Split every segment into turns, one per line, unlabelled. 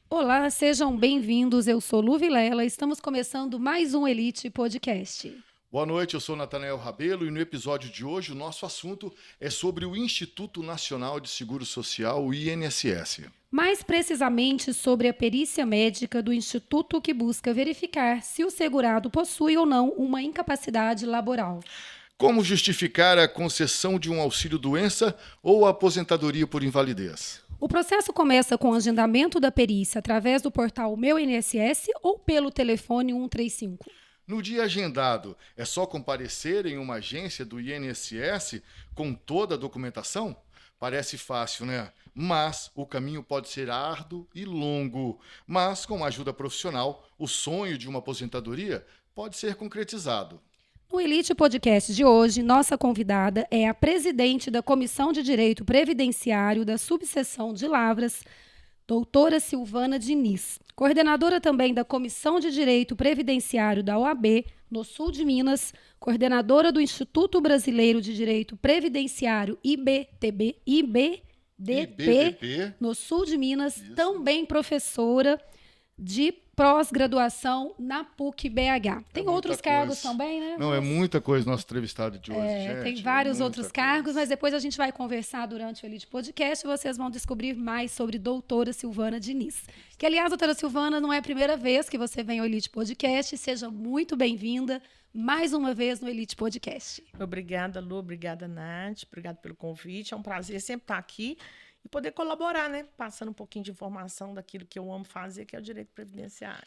Olá, sejam bem-vindos. Eu sou Lu Vilela. Estamos começando mais um Elite Podcast.
Boa noite, eu sou Natanael Rabelo e no episódio de hoje o nosso assunto é sobre o Instituto Nacional de Seguro Social, o INSS.
Mais precisamente sobre a perícia médica do Instituto que busca verificar se o segurado possui ou não uma incapacidade laboral.
Como justificar a concessão de um auxílio-doença ou aposentadoria por invalidez?
O processo começa com o agendamento da perícia através do portal Meu INSS ou pelo telefone 135.
No dia agendado, é só comparecer em uma agência do INSS com toda a documentação? Parece fácil, né? Mas o caminho pode ser árduo e longo. Mas, com a ajuda profissional, o sonho de uma aposentadoria pode ser concretizado.
No Elite Podcast de hoje, nossa convidada é a presidente da Comissão de Direito Previdenciário da Subseção de Lavras, doutora Silvana Diniz, coordenadora também da Comissão de Direito Previdenciário da OAB, no sul de Minas, coordenadora do Instituto Brasileiro de Direito Previdenciário IBDP, no sul de Minas,
Isso.
Também professora de pós-graduação na PUC-BH. Tem outros cargos também, né?
Não, é muita coisa nosso entrevistado de hoje, gente.
Tem vários outros cargos, mas depois a gente vai conversar durante o Elite Podcast e vocês vão descobrir mais sobre doutora Silvana Diniz. Que, aliás, doutora Silvana, não é a primeira vez que você vem ao Elite Podcast. Seja muito bem-vinda mais uma vez no Elite Podcast.
Obrigada, Lu. Obrigada, Nath. Obrigada pelo convite. É um prazer sempre estar aqui e poder colaborar, né? Passando um pouquinho de informação daquilo que eu amo fazer, que é o direito previdenciário.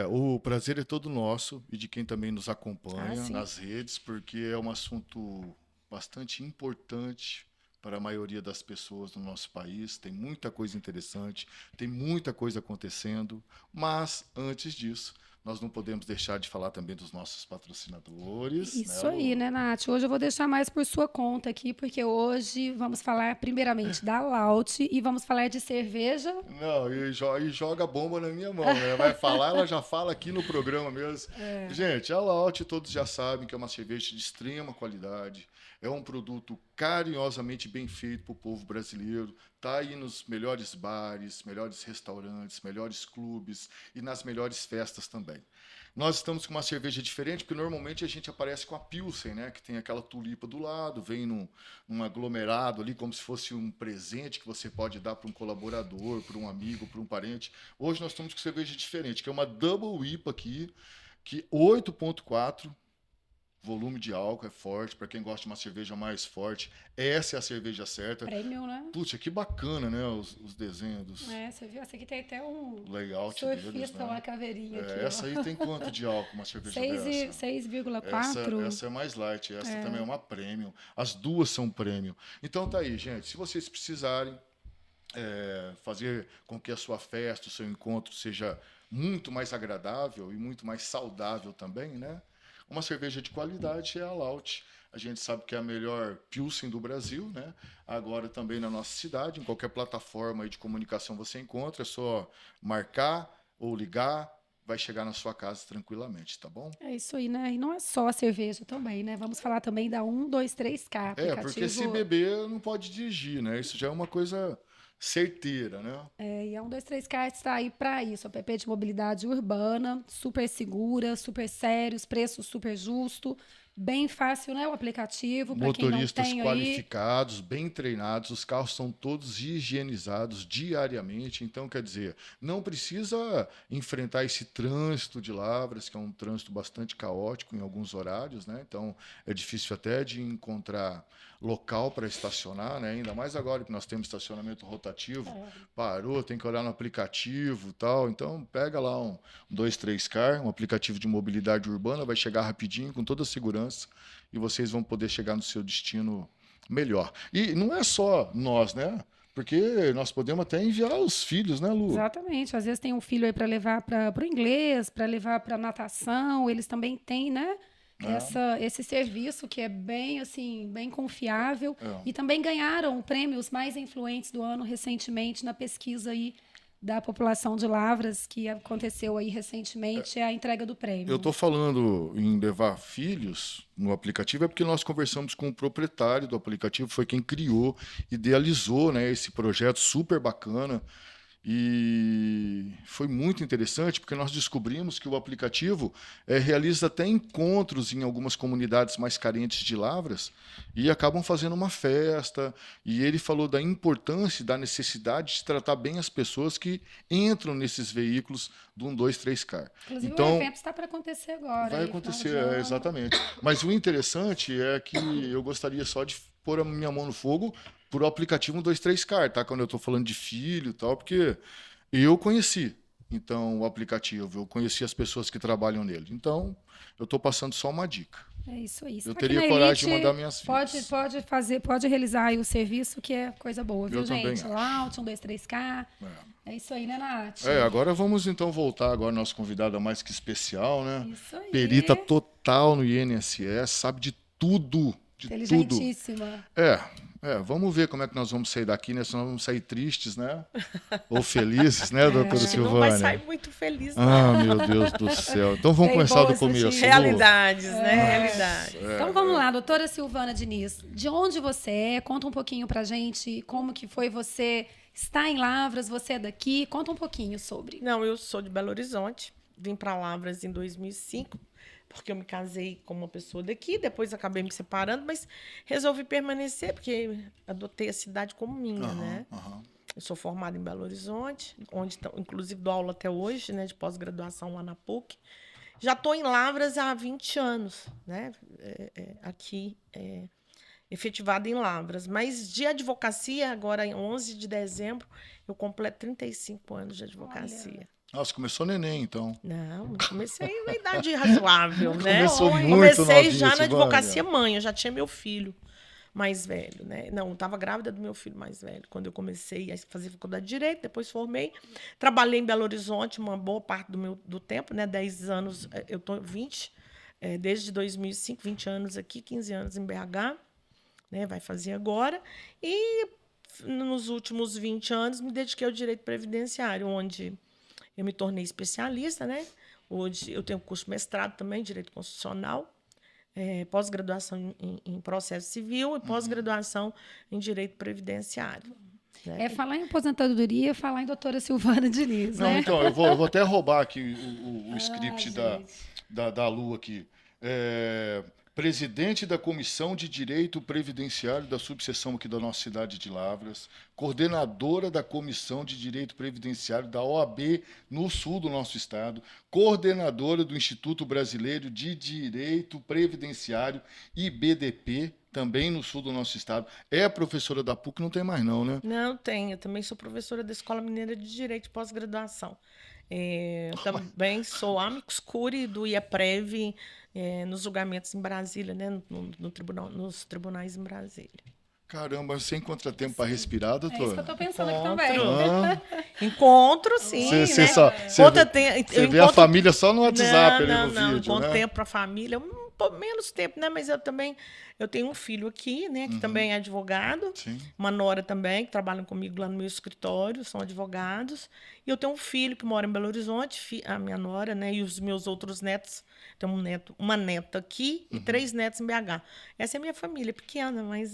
O prazer é todo nosso e de quem também nos acompanha nas redes, porque é um assunto bastante importante para a maioria das pessoas no nosso país. Tem muita coisa interessante, tem muita coisa acontecendo, mas antes disso, nós não podemos deixar de falar também dos nossos patrocinadores.
Isso aí, né, Nath? Hoje eu vou deixar mais por sua conta aqui, porque hoje vamos falar primeiramente da Laut e vamos falar de cerveja.
Não, e joga a bomba na minha mão, né? Vai falar, ela já fala aqui no programa mesmo. Gente, a Laut, todos já sabem que é uma cerveja de extrema qualidade. É um produto carinhosamente bem feito para o povo brasileiro. Está aí nos melhores bares, melhores restaurantes, melhores clubes e nas melhores festas também. Nós estamos com uma cerveja diferente, porque normalmente a gente aparece com a Pilsen, né? Que tem aquela tulipa do lado, vem num aglomerado ali, como se fosse um presente que você pode dar para um colaborador, para um amigo, para um parente. Hoje nós estamos com cerveja diferente, que é uma Double IPA aqui, que 8,4%. Volume de álcool é forte, para quem gosta de uma cerveja mais forte, essa é a cerveja certa.
Prêmio, né?
Puxa, que bacana, né? Os desenhos dos...
Você viu? Essa aqui tem até um
layout
surfista,
deles, né?
uma caveirinha aqui.
Essa aí tem quanto de álcool, uma cerveja dessa?
6,4.
Essa é mais light, essa também é uma premium. As duas são premium. Então tá aí, gente. Se vocês precisarem fazer com que a sua festa, o seu encontro seja muito mais agradável e muito mais saudável também, né? Uma cerveja de qualidade é a Laut. A gente sabe que é a melhor Pilsen do Brasil, né? Agora também na nossa cidade, em qualquer plataforma de comunicação você encontra, é só marcar ou ligar, vai chegar na sua casa tranquilamente, tá bom?
É isso aí, né? E não é só a cerveja também, né? Vamos falar também da 123K, aplicativo.
Porque se beber não pode dirigir, né? Isso já é uma coisa certeira, né?
E a 123K está aí para isso, app de mobilidade urbana, super segura, super sérios, preço super justo, bem fácil, né, o aplicativo, para quem não
Motoristas
tem
qualificados, bem treinados, os carros são todos higienizados diariamente, então, quer dizer, não precisa enfrentar esse trânsito de Lavras, que é um trânsito bastante caótico em alguns horários, né? Então, é difícil até de encontrar local para estacionar, né? Ainda mais agora que nós temos estacionamento rotativo, parou, tem que olhar no aplicativo e tal, então pega lá um 23Car, um aplicativo de mobilidade urbana, vai chegar rapidinho, com toda a segurança, e vocês vão poder chegar no seu destino melhor. E não é só nós, né? Porque nós podemos até enviar os filhos, né, Lu?
Exatamente. Às vezes tem um filho aí para levar para o inglês, para levar para natação. Eles também têm, né? Esse serviço que é bem, assim, bem confiável. E também ganharam prêmios mais influentes do ano recentemente na pesquisa aí da população de Lavras, que aconteceu aí recentemente, é a entrega do prêmio.
Eu estou falando em levar filhos no aplicativo, é porque nós conversamos com o proprietário do aplicativo, foi quem criou, idealizou, né, esse projeto super bacana. E foi muito interessante, porque nós descobrimos que o aplicativo realiza até encontros em algumas comunidades mais carentes de Lavras e acabam fazendo uma festa. E ele falou da importância e da necessidade de tratar bem as pessoas que entram nesses veículos do 123Car.
Inclusive,
Então,
o evento está para acontecer agora.
vai
aí,
acontecer,
final de ano.
exatamente. Mas o interessante é que eu gostaria só de pôr a minha mão no fogo por o aplicativo 123Car, tá? Quando eu estou falando de filho e tal, porque eu conheci, então, o aplicativo, eu conheci as pessoas que trabalham nele. Então, eu estou passando só uma dica.
É isso aí.
Eu
Aqui
teria
na
coragem de
Elite,
mandar minhas filhas.
pode realizar aí o serviço, que é coisa boa, viu,
Eu também
gente?
acho.
Laut, 123K. É isso aí, né, Nath?
Agora vamos então voltar agora nossa convidada mais que especial, né?
Isso aí.
Perita total no INSS, sabe de tudo, de tudo.
Inteligentíssima.
Vamos ver como é que nós vamos sair daqui, né? Senão vamos sair tristes, né? Ou felizes, né, doutora
Acho que não vai
Silvânia?
sair muito feliz, não.
Ah, meu Deus do céu. Então vamos
Tem
começar do
boas
começo.
notícias.
Realidades, né? Realidades.
Então vamos lá, doutora Silvana Diniz. De onde você é? Conta um pouquinho pra gente como que foi você estar em Lavras, você é daqui. Conta um pouquinho sobre.
Não, eu sou de Belo Horizonte. Vim para Lavras em 2005, porque eu me casei com uma pessoa daqui, depois acabei me separando, mas resolvi permanecer, porque adotei a cidade como minha, né? Eu sou formada em Belo Horizonte, onde inclusive dou aula até hoje, né, de pós-graduação lá na PUC. Já estou em Lavras há 20 anos, né? Aqui, efetivada em Lavras. Mas de advocacia, agora em 11 de dezembro, eu completo 35 anos de advocacia.
Nossa, começou neném, então.
Não, comecei na idade razoável, né?
Começou muito
Comecei
novinha,
já na
Silvânia.
advocacia mãe, eu já tinha meu filho mais velho, né? Não, eu estava grávida do meu filho mais velho, quando eu comecei a fazer faculdade de Direito, depois formei. Trabalhei em Belo Horizonte uma boa parte do tempo, né? 10 anos, eu estou 20, desde 2005, 20 anos aqui, 15 anos em BH, né? Vai fazer agora. E nos últimos 20 anos me dediquei ao direito previdenciário, onde eu me tornei especialista, né? Hoje eu tenho curso de mestrado também, Direito Constitucional, pós-graduação em Processo Civil e pós-graduação em Direito Previdenciário. Né?
Falar em aposentadoria, falar em doutora Silvana Diniz,
Não,
né?
então, eu vou até roubar aqui o script da Lu aqui. Presidente da Comissão de Direito Previdenciário da subseção aqui da nossa cidade de Lavras, coordenadora da Comissão de Direito Previdenciário da OAB no sul do nosso estado, coordenadora do Instituto Brasileiro de Direito Previdenciário, IBDP, também no sul do nosso estado. É professora da PUC, não tem mais não, né?
Não tenho, eu também sou professora da Escola Mineira de Direito de pós-graduação. Também sou amicus curiae do IEPREV, nos julgamentos em Brasília, né? Nos tribunais em Brasília.
Caramba, sem contratempo para respirar, doutora?
É isso que eu estou pensando aqui também.
Encontro, sim.
Você vê a família só no WhatsApp ali no vídeo,
encontro
né?
tempo para a família, menos tempo, né? Mas eu tenho um filho aqui, né? Que também é advogado.
Sim.
Uma nora também, que trabalham comigo lá no meu escritório, são advogados. E eu tenho um filho que mora em Belo Horizonte, a minha nora, né? E os meus outros netos. Tenho uma neta aqui e 3 netos em BH. Essa é a minha família, pequena, mas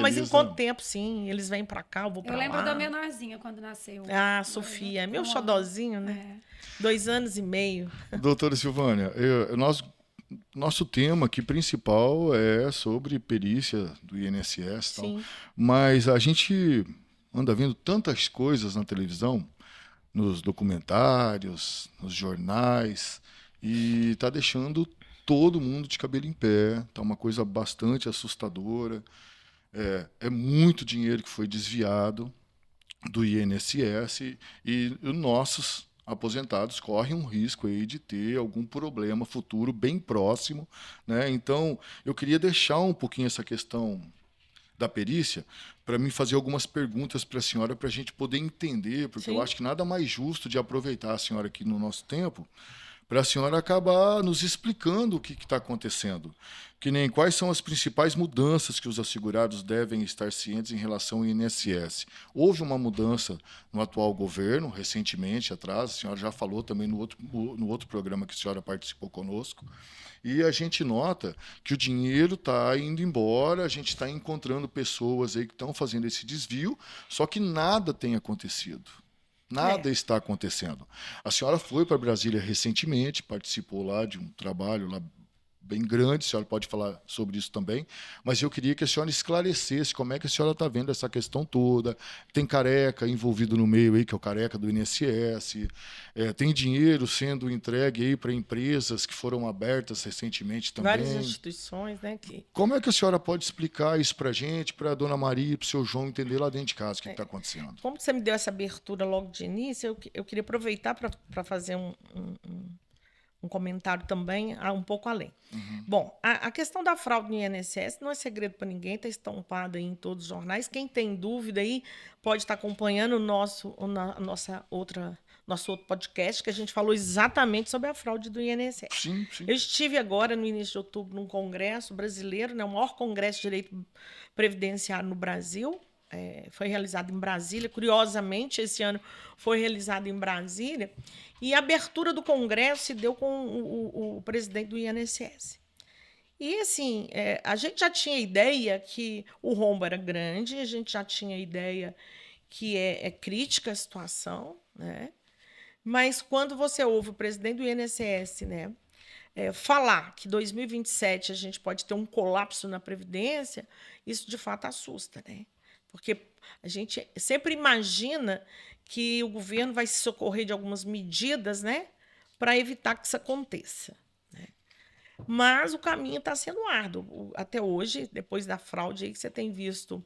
mas enquanto tempo, sim. Eles vêm pra cá, eu vou pra lá.
Eu lembro da menorzinha quando nasceu.
Ah, Sofia. É meu xodózinho, né? 2 anos e meio.
Doutora Silvânia, nosso tema aqui principal é sobre perícia do INSS. Tal, mas a gente anda vendo tantas coisas na televisão, nos documentários, nos jornais, e está deixando todo mundo de cabelo em pé. Tá uma coisa bastante assustadora. É muito dinheiro que foi desviado do INSS e os nossos aposentados correm um risco aí de ter algum problema futuro bem próximo, né? Então, eu queria deixar um pouquinho essa questão da perícia para mim fazer algumas perguntas para a senhora para a gente poder entender, porque eu acho que nada mais justo de aproveitar a senhora aqui no nosso tempo para a senhora acabar nos explicando o que está acontecendo. Que nem quais são as principais mudanças que os assegurados devem estar cientes em relação ao INSS. Houve uma mudança no atual governo, recentemente, atrás, a senhora já falou também no outro programa que a senhora participou conosco, e a gente nota que o dinheiro está indo embora, a gente está encontrando pessoas aí que estão fazendo esse desvio, só que nada tem acontecido. Nada está acontecendo. A senhora foi para Brasília recentemente, participou lá de um trabalho lá bem grande, a senhora pode falar sobre isso também, mas eu queria que a senhora esclarecesse como é que a senhora está vendo essa questão toda. Tem careca envolvido no meio aí, que é o careca do INSS, tem dinheiro sendo entregue aí para empresas que foram abertas recentemente também.
Várias instituições, né?
Como é que a senhora pode explicar isso para a gente, para a dona Maria e para o seu João entender lá dentro de casa o que está acontecendo?
Como você me deu essa abertura logo de início, eu queria aproveitar para fazer um comentário também um pouco além. Bom, a questão da fraude no INSS não é segredo para ninguém, está estampada aí em todos os jornais. Quem tem dúvida aí pode estar acompanhando nosso outro podcast, que a gente falou exatamente sobre a fraude do INSS.
Sim, sim.
Eu estive agora, no início de outubro, num congresso brasileiro, né, o maior congresso de direito previdenciário no Brasil. Foi realizado em Brasília. Curiosamente, esse ano foi realizado em Brasília. E a abertura do Congresso se deu com o presidente do INSS. E, assim, a gente já tinha ideia que o rombo era grande, a gente já tinha ideia que é crítica a situação, né? Mas quando você ouve o presidente do INSS, né, falar que 2027 a gente pode ter um colapso na Previdência, isso, de fato, assusta, né? Porque a gente sempre imagina que o governo vai se socorrer de algumas medidas, né, para evitar que isso aconteça, né? Mas o caminho está sendo árduo. Até hoje, depois da fraude aí que você tem visto.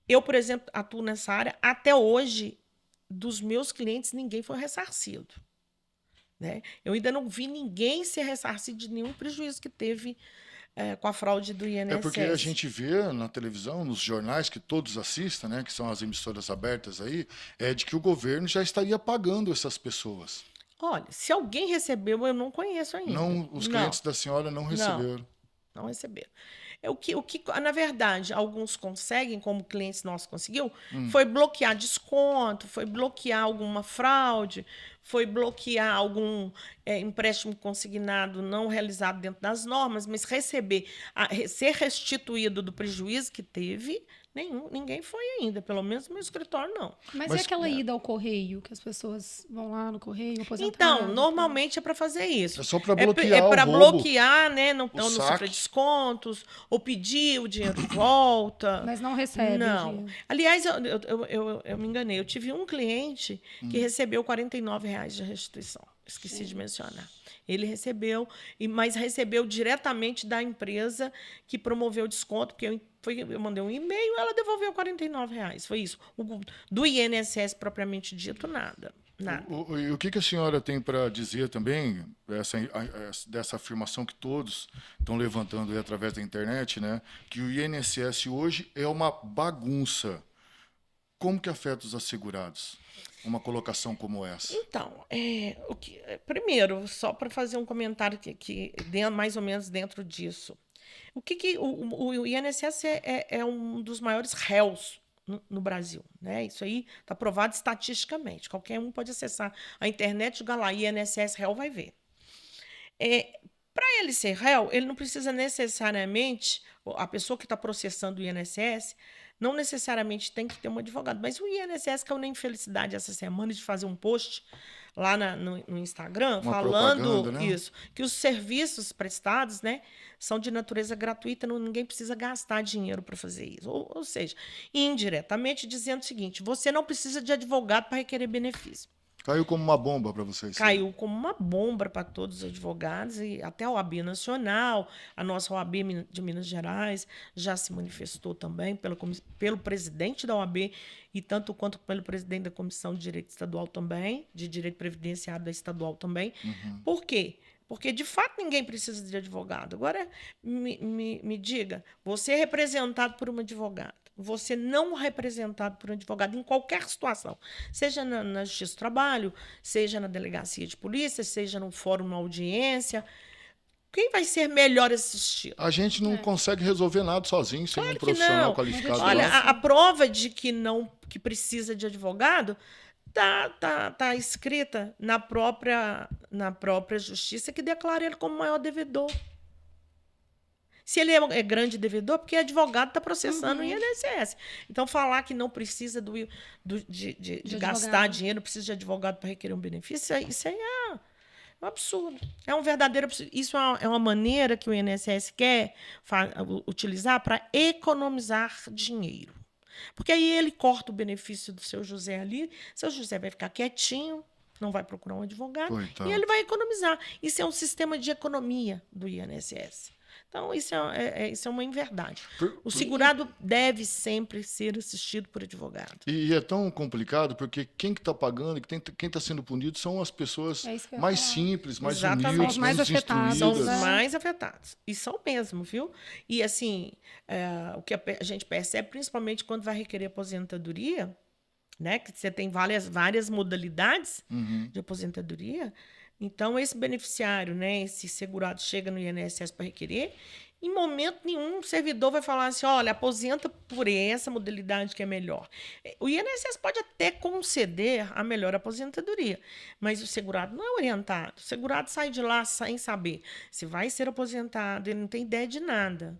Eu, por exemplo, atuo nessa área. Até hoje, dos meus clientes, ninguém foi ressarcido, né? Eu ainda não vi ninguém ser ressarcido de nenhum prejuízo que teve com a fraude do INSS.
É porque a gente vê na televisão, nos jornais que todos assistem, né, que são as emissoras abertas aí, de que o governo já estaria pagando essas pessoas.
Olha, se alguém recebeu, eu não conheço ainda.
Não, os clientes da senhora não receberam.
Não receberam. O que, na verdade, alguns conseguem, como clientes nossos conseguiu, foi bloquear desconto, foi bloquear alguma fraude, foi bloquear algum empréstimo consignado não realizado dentro das normas, mas ser restituído do prejuízo que teve, ninguém foi ainda, pelo menos no meu escritório, não.
Mas e aquela ida ao correio, que as pessoas vão lá no correio,
Então, normalmente é para fazer isso.
É só para bloquear
É para
o roubo,
bloquear, né? Não
saque.
sofrer descontos, ou pedir o dinheiro de volta.
Mas não recebe.
Não. Aliás, eu me enganei. Eu tive um cliente que recebeu R$49 de restituição. Esqueci de mencionar. Ele recebeu, mas recebeu diretamente da empresa que promoveu o desconto, porque eu mandei um e-mail, ela devolveu R$49. Foi isso. Do INSS propriamente dito, nada. Nada.
E o que a senhora tem para dizer também dessa afirmação que todos estão levantando aí através da internet, né, que o INSS hoje é uma bagunça? Como que afeta os assegurados? Uma colocação como essa?
Então, primeiro, só para fazer um comentário que mais ou menos dentro disso. O INSS é um dos maiores réus no Brasil, né? Isso aí está provado estatisticamente. Qualquer um pode acessar a internet, jogar lá, INSS réu, vai ver. Para ele ser réu, ele não precisa necessariamente, a pessoa que está processando o INSS, não necessariamente tem que ter um advogado. Mas o INSS caiu na infelicidade essa semana de fazer um post lá no Instagram, falando, né, isso, que os serviços prestados, né, são de natureza gratuita, ninguém precisa gastar dinheiro para fazer isso. Ou seja, indiretamente dizendo o seguinte: você não precisa de advogado para requerer benefício.
Caiu como uma bomba para vocês.
Caiu como uma bomba para todos os advogados, e até a OAB Nacional, a nossa OAB de Minas Gerais já se manifestou também pelo presidente da OAB e tanto quanto pelo presidente da Comissão de Direito Estadual também, de Direito Previdenciário da Estadual também. Por quê? Porque, de fato, ninguém precisa de advogado. Agora, me diga, você é representado por um advogado, você não representado por um advogado em qualquer situação, seja na Justiça do Trabalho, seja na delegacia de polícia, seja no fórum, na audiência, quem vai ser melhor assistido?
A gente não consegue resolver nada sozinho, sem um
que
profissional
não.
qualificado.
Olha,
lá.
a prova de que precisa de advogado tá escrita na própria justiça, que declara ele como maior devedor. Se ele é grande devedor, porque advogado está processando o INSS. Então, falar que não precisa de gastar dinheiro, não precisa de advogado para requerer um benefício, isso aí é um absurdo. É um verdadeiro absurdo. Isso é uma maneira que o INSS quer utilizar para economizar dinheiro. Porque aí ele corta o benefício do seu José ali, seu José vai ficar quietinho, não vai procurar um advogado,
Coitado.
e ele vai economizar. Isso é um sistema de economia do INSS. Então, isso é uma inverdade. O segurado deve sempre ser assistido por advogado.
E é tão complicado porque quem que está pagando e quem está sendo punido são as pessoas mais simples, mais
Exatamente.
humildes,
São os mais
menos
afetados,
São
instruídas.
os mais afetados. E são mesmo, viu? E, assim, o que a gente percebe, principalmente quando vai requerer aposentadoria, né? Que você tem várias modalidades de aposentadoria. Então, esse beneficiário, né, esse segurado chega no INSS para requerer, em momento nenhum o servidor vai falar assim, olha, aposenta por essa modalidade que é melhor. O INSS pode até conceder a melhor aposentadoria, mas o segurado não é orientado. O segurado sai de lá sem saber se vai ser aposentado, ele não tem ideia de nada.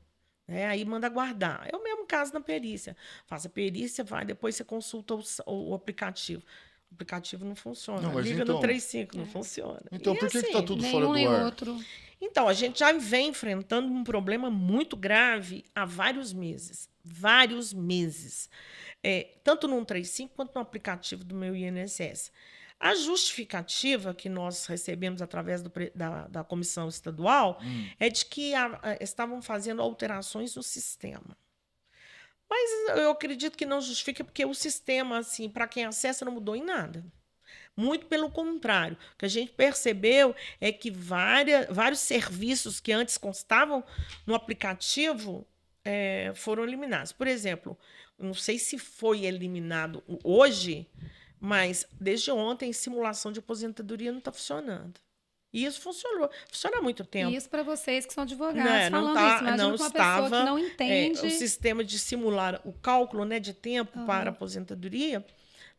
Aí manda guardar. É o mesmo caso na perícia. Faz a perícia, depois você consulta o aplicativo. O aplicativo não funciona.
Não, mas
Liga
então-
no 35, não funciona.
Então,
E
por que
assim,
está tudo fora
Nenhum
do
nem
ar?
outro.
Então, a gente já vem enfrentando um problema muito grave há vários meses. Vários meses. Tanto no 135 quanto no aplicativo do meu INSS. A justificativa que nós recebemos através da comissão estadual é de que estavam fazendo alterações no sistema. Mas eu acredito que não justifica, porque o sistema, assim, para quem acessa, não mudou em nada. Muito pelo contrário. O que a gente percebeu é que vários serviços que antes constavam no aplicativo foram eliminados. Por exemplo, não sei se foi eliminado hoje, mas desde ontem, simulação de aposentadoria não está funcionando. E isso funciona há muito tempo.
E isso para vocês que são advogados
Não
falando
tá-
isso. Imagina
não
que uma pessoa que
estava,
não entende.
o sistema de simular o cálculo, né, de tempo para a aposentadoria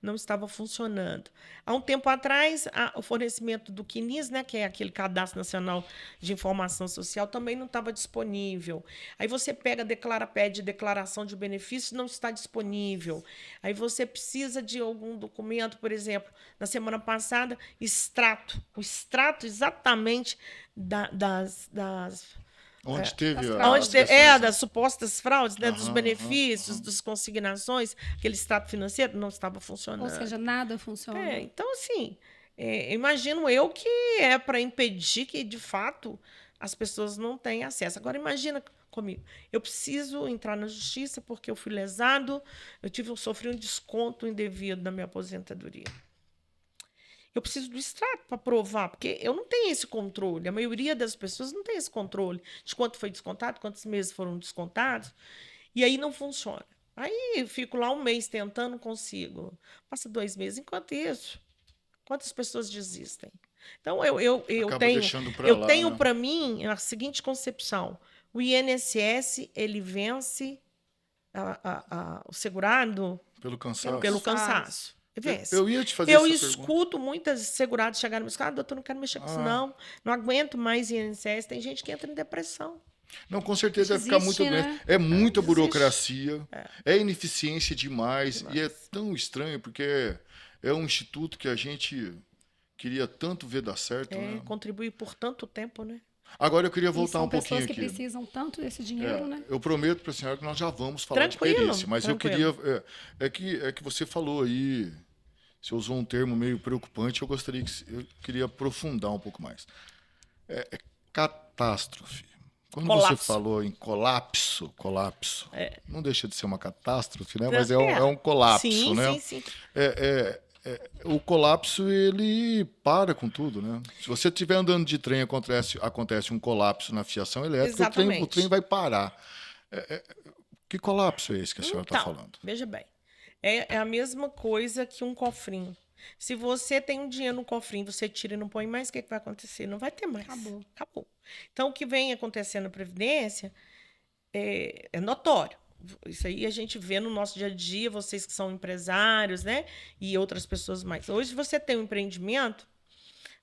não estava funcionando. Há um tempo atrás, o fornecimento do CNIS, né, que é aquele Cadastro Nacional de Informação Social, também não estava disponível. Aí você pede declaração de benefício, não está disponível. Aí você precisa de algum documento, por exemplo, na semana passada, o extrato exatamente das
Onde teve
das supostas fraudes, né, dos benefícios, das consignações, aquele extrato financeiro não estava funcionando.
Ou seja, nada funciona.
Então, assim, imagino eu que é para impedir que, de fato, as pessoas não tenham acesso. Agora, imagina comigo, eu preciso entrar na justiça porque eu fui lesado, sofri um desconto indevido na minha aposentadoria. Eu preciso do extrato para provar, porque eu não tenho esse controle. A maioria das pessoas não tem esse controle de quanto foi descontado, quantos meses foram descontados, e aí não funciona. Aí eu fico lá um mês tentando, não consigo. Passa 2 meses. Enquanto isso, quantas pessoas desistem? Então, eu tenho
né?
para mim a seguinte concepção. O INSS, ele vence o segurado
Pelo cansaço.
pelo cansaço.
Eu ia te fazer
Eu
essa
escuto muitas seguradas chegarem e me falar, doutor, não quero mexer com isso, não aguento mais INSS. Tem gente que entra em depressão.
Não, com certeza vai ficar muito
né?
doente. É muita burocracia, é ineficiência demais, e é tão estranho, porque é um instituto que a gente queria tanto ver dar certo. Né?
Contribuir por tanto tempo, né?
Agora eu queria
E
voltar
são
um pouquinho
pessoas que
aqui.
precisam tanto desse dinheiro, né?
Eu prometo para a senhora que nós já vamos falar
Tranquilo,
de perícia, mas
tranquilo.
eu queria... É que você falou aí, você usou um termo meio preocupante, eu queria aprofundar um pouco mais. Catástrofe. Quando
Colapso.
você falou em colapso, não deixa de ser uma catástrofe, né? Mas é um colapso,
sim,
né?
Sim.
O colapso, ele para com tudo, né? Se você estiver andando de trem e acontece um colapso na fiação elétrica, o trem vai parar. Que colapso é esse que a senhora está
Então,
falando?
veja bem, é a mesma coisa que um cofrinho. Se você tem um dinheiro no cofrinho, você tira e não põe mais, o que, que vai acontecer? Não vai ter mais.
Acabou.
Então, o que vem acontecendo na Previdência é notório. Isso aí a gente vê no nosso dia a dia, vocês que são empresários, né? E outras pessoas mais. Hoje você tem um empreendimento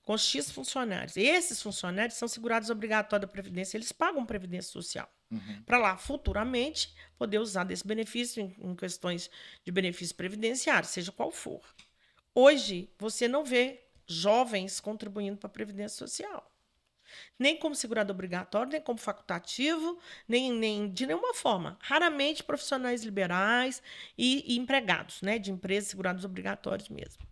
com X funcionários. Esses funcionários são segurados obrigatórios da Previdência, eles pagam Previdência Social. Para lá, futuramente, poder usar desse benefício em questões de benefício previdenciário, seja qual for. Hoje, você não vê jovens contribuindo para a Previdência Social. Nem como segurado obrigatório, nem como facultativo, nem de nenhuma forma. Raramente profissionais liberais e empregados, né, de empresas segurados obrigatórios mesmo.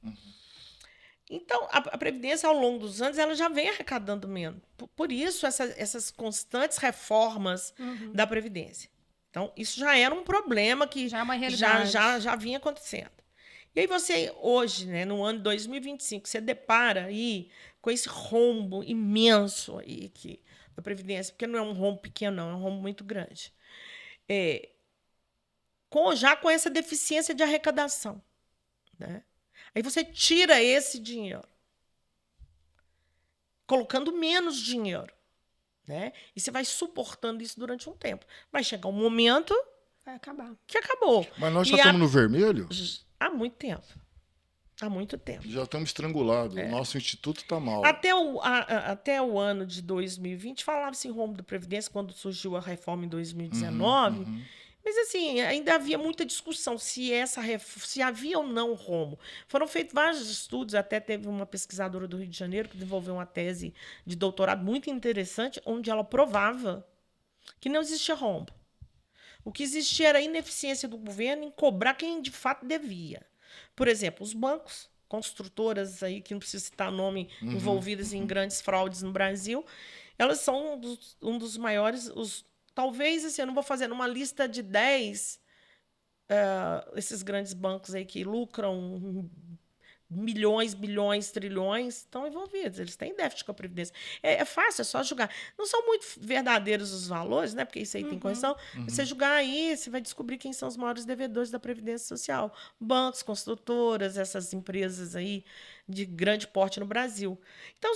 Então, a Previdência, ao longo dos anos, ela já vem arrecadando menos. Por isso, essas constantes reformas da Previdência. Então, isso já era um problema que
Já é uma realidade.
já vinha acontecendo. E aí você, hoje, né, no ano de 2025, você depara aí com esse rombo imenso aí da Previdência, porque não é um rombo pequeno, não, é um rombo muito grande. Já com essa deficiência de arrecadação, né? Aí você tira esse dinheiro, colocando menos dinheiro, né? E você vai suportando isso durante um tempo. Vai chegar um momento
Vai acabar.
que acabou.
Mas nós já estamos no vermelho?
Há muito tempo. Há muito tempo.
Já estamos estrangulados. O nosso instituto está mal.
Até o ano de 2020, falava-se em rombo da Previdência, quando surgiu a reforma em 2019. Mas, assim, ainda havia muita discussão se havia ou não rombo. Foram feitos vários estudos, até teve uma pesquisadora do Rio de Janeiro que desenvolveu uma tese de doutorado muito interessante, onde ela provava que não existia rombo. O que existia era a ineficiência do governo em cobrar quem de fato devia. Por exemplo, os bancos, construtoras aí, que não preciso citar nome, envolvidas em grandes fraudes no Brasil, elas são um dos maiores. Talvez, assim, eu não vou fazer uma lista de 10 esses grandes bancos aí que lucram milhões, bilhões, trilhões, estão envolvidos. Eles têm déficit com a Previdência. É fácil, é só julgar. Não são muito verdadeiros os valores, né? Porque isso aí tem correção. Você julgar aí, você vai descobrir quem são os maiores devedores da Previdência Social. Bancos, construtoras, essas empresas aí de grande porte no Brasil. Então,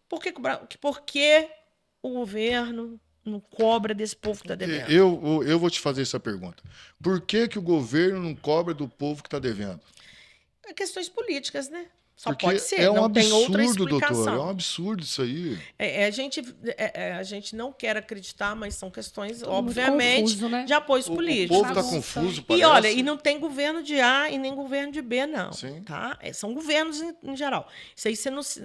por que o governo não cobra desse povo que está devendo?
Eu vou te fazer essa pergunta. Por que o governo não cobra do povo que está devendo?
Questões políticas, né? Só
Porque
pode ser,
é um
não tem outra
absurdo,
explicação.
doutor. É um absurdo isso aí.
A gente não quer acreditar, mas são questões,
Tudo muito
obviamente,
confuso, né?
de apoios
O
políticos.
povo está
Bagunça.
confuso,
E
parece.
olha, e não tem governo de A e nem governo de B, não.
Sim.
Tá? São governos em geral. Isso aí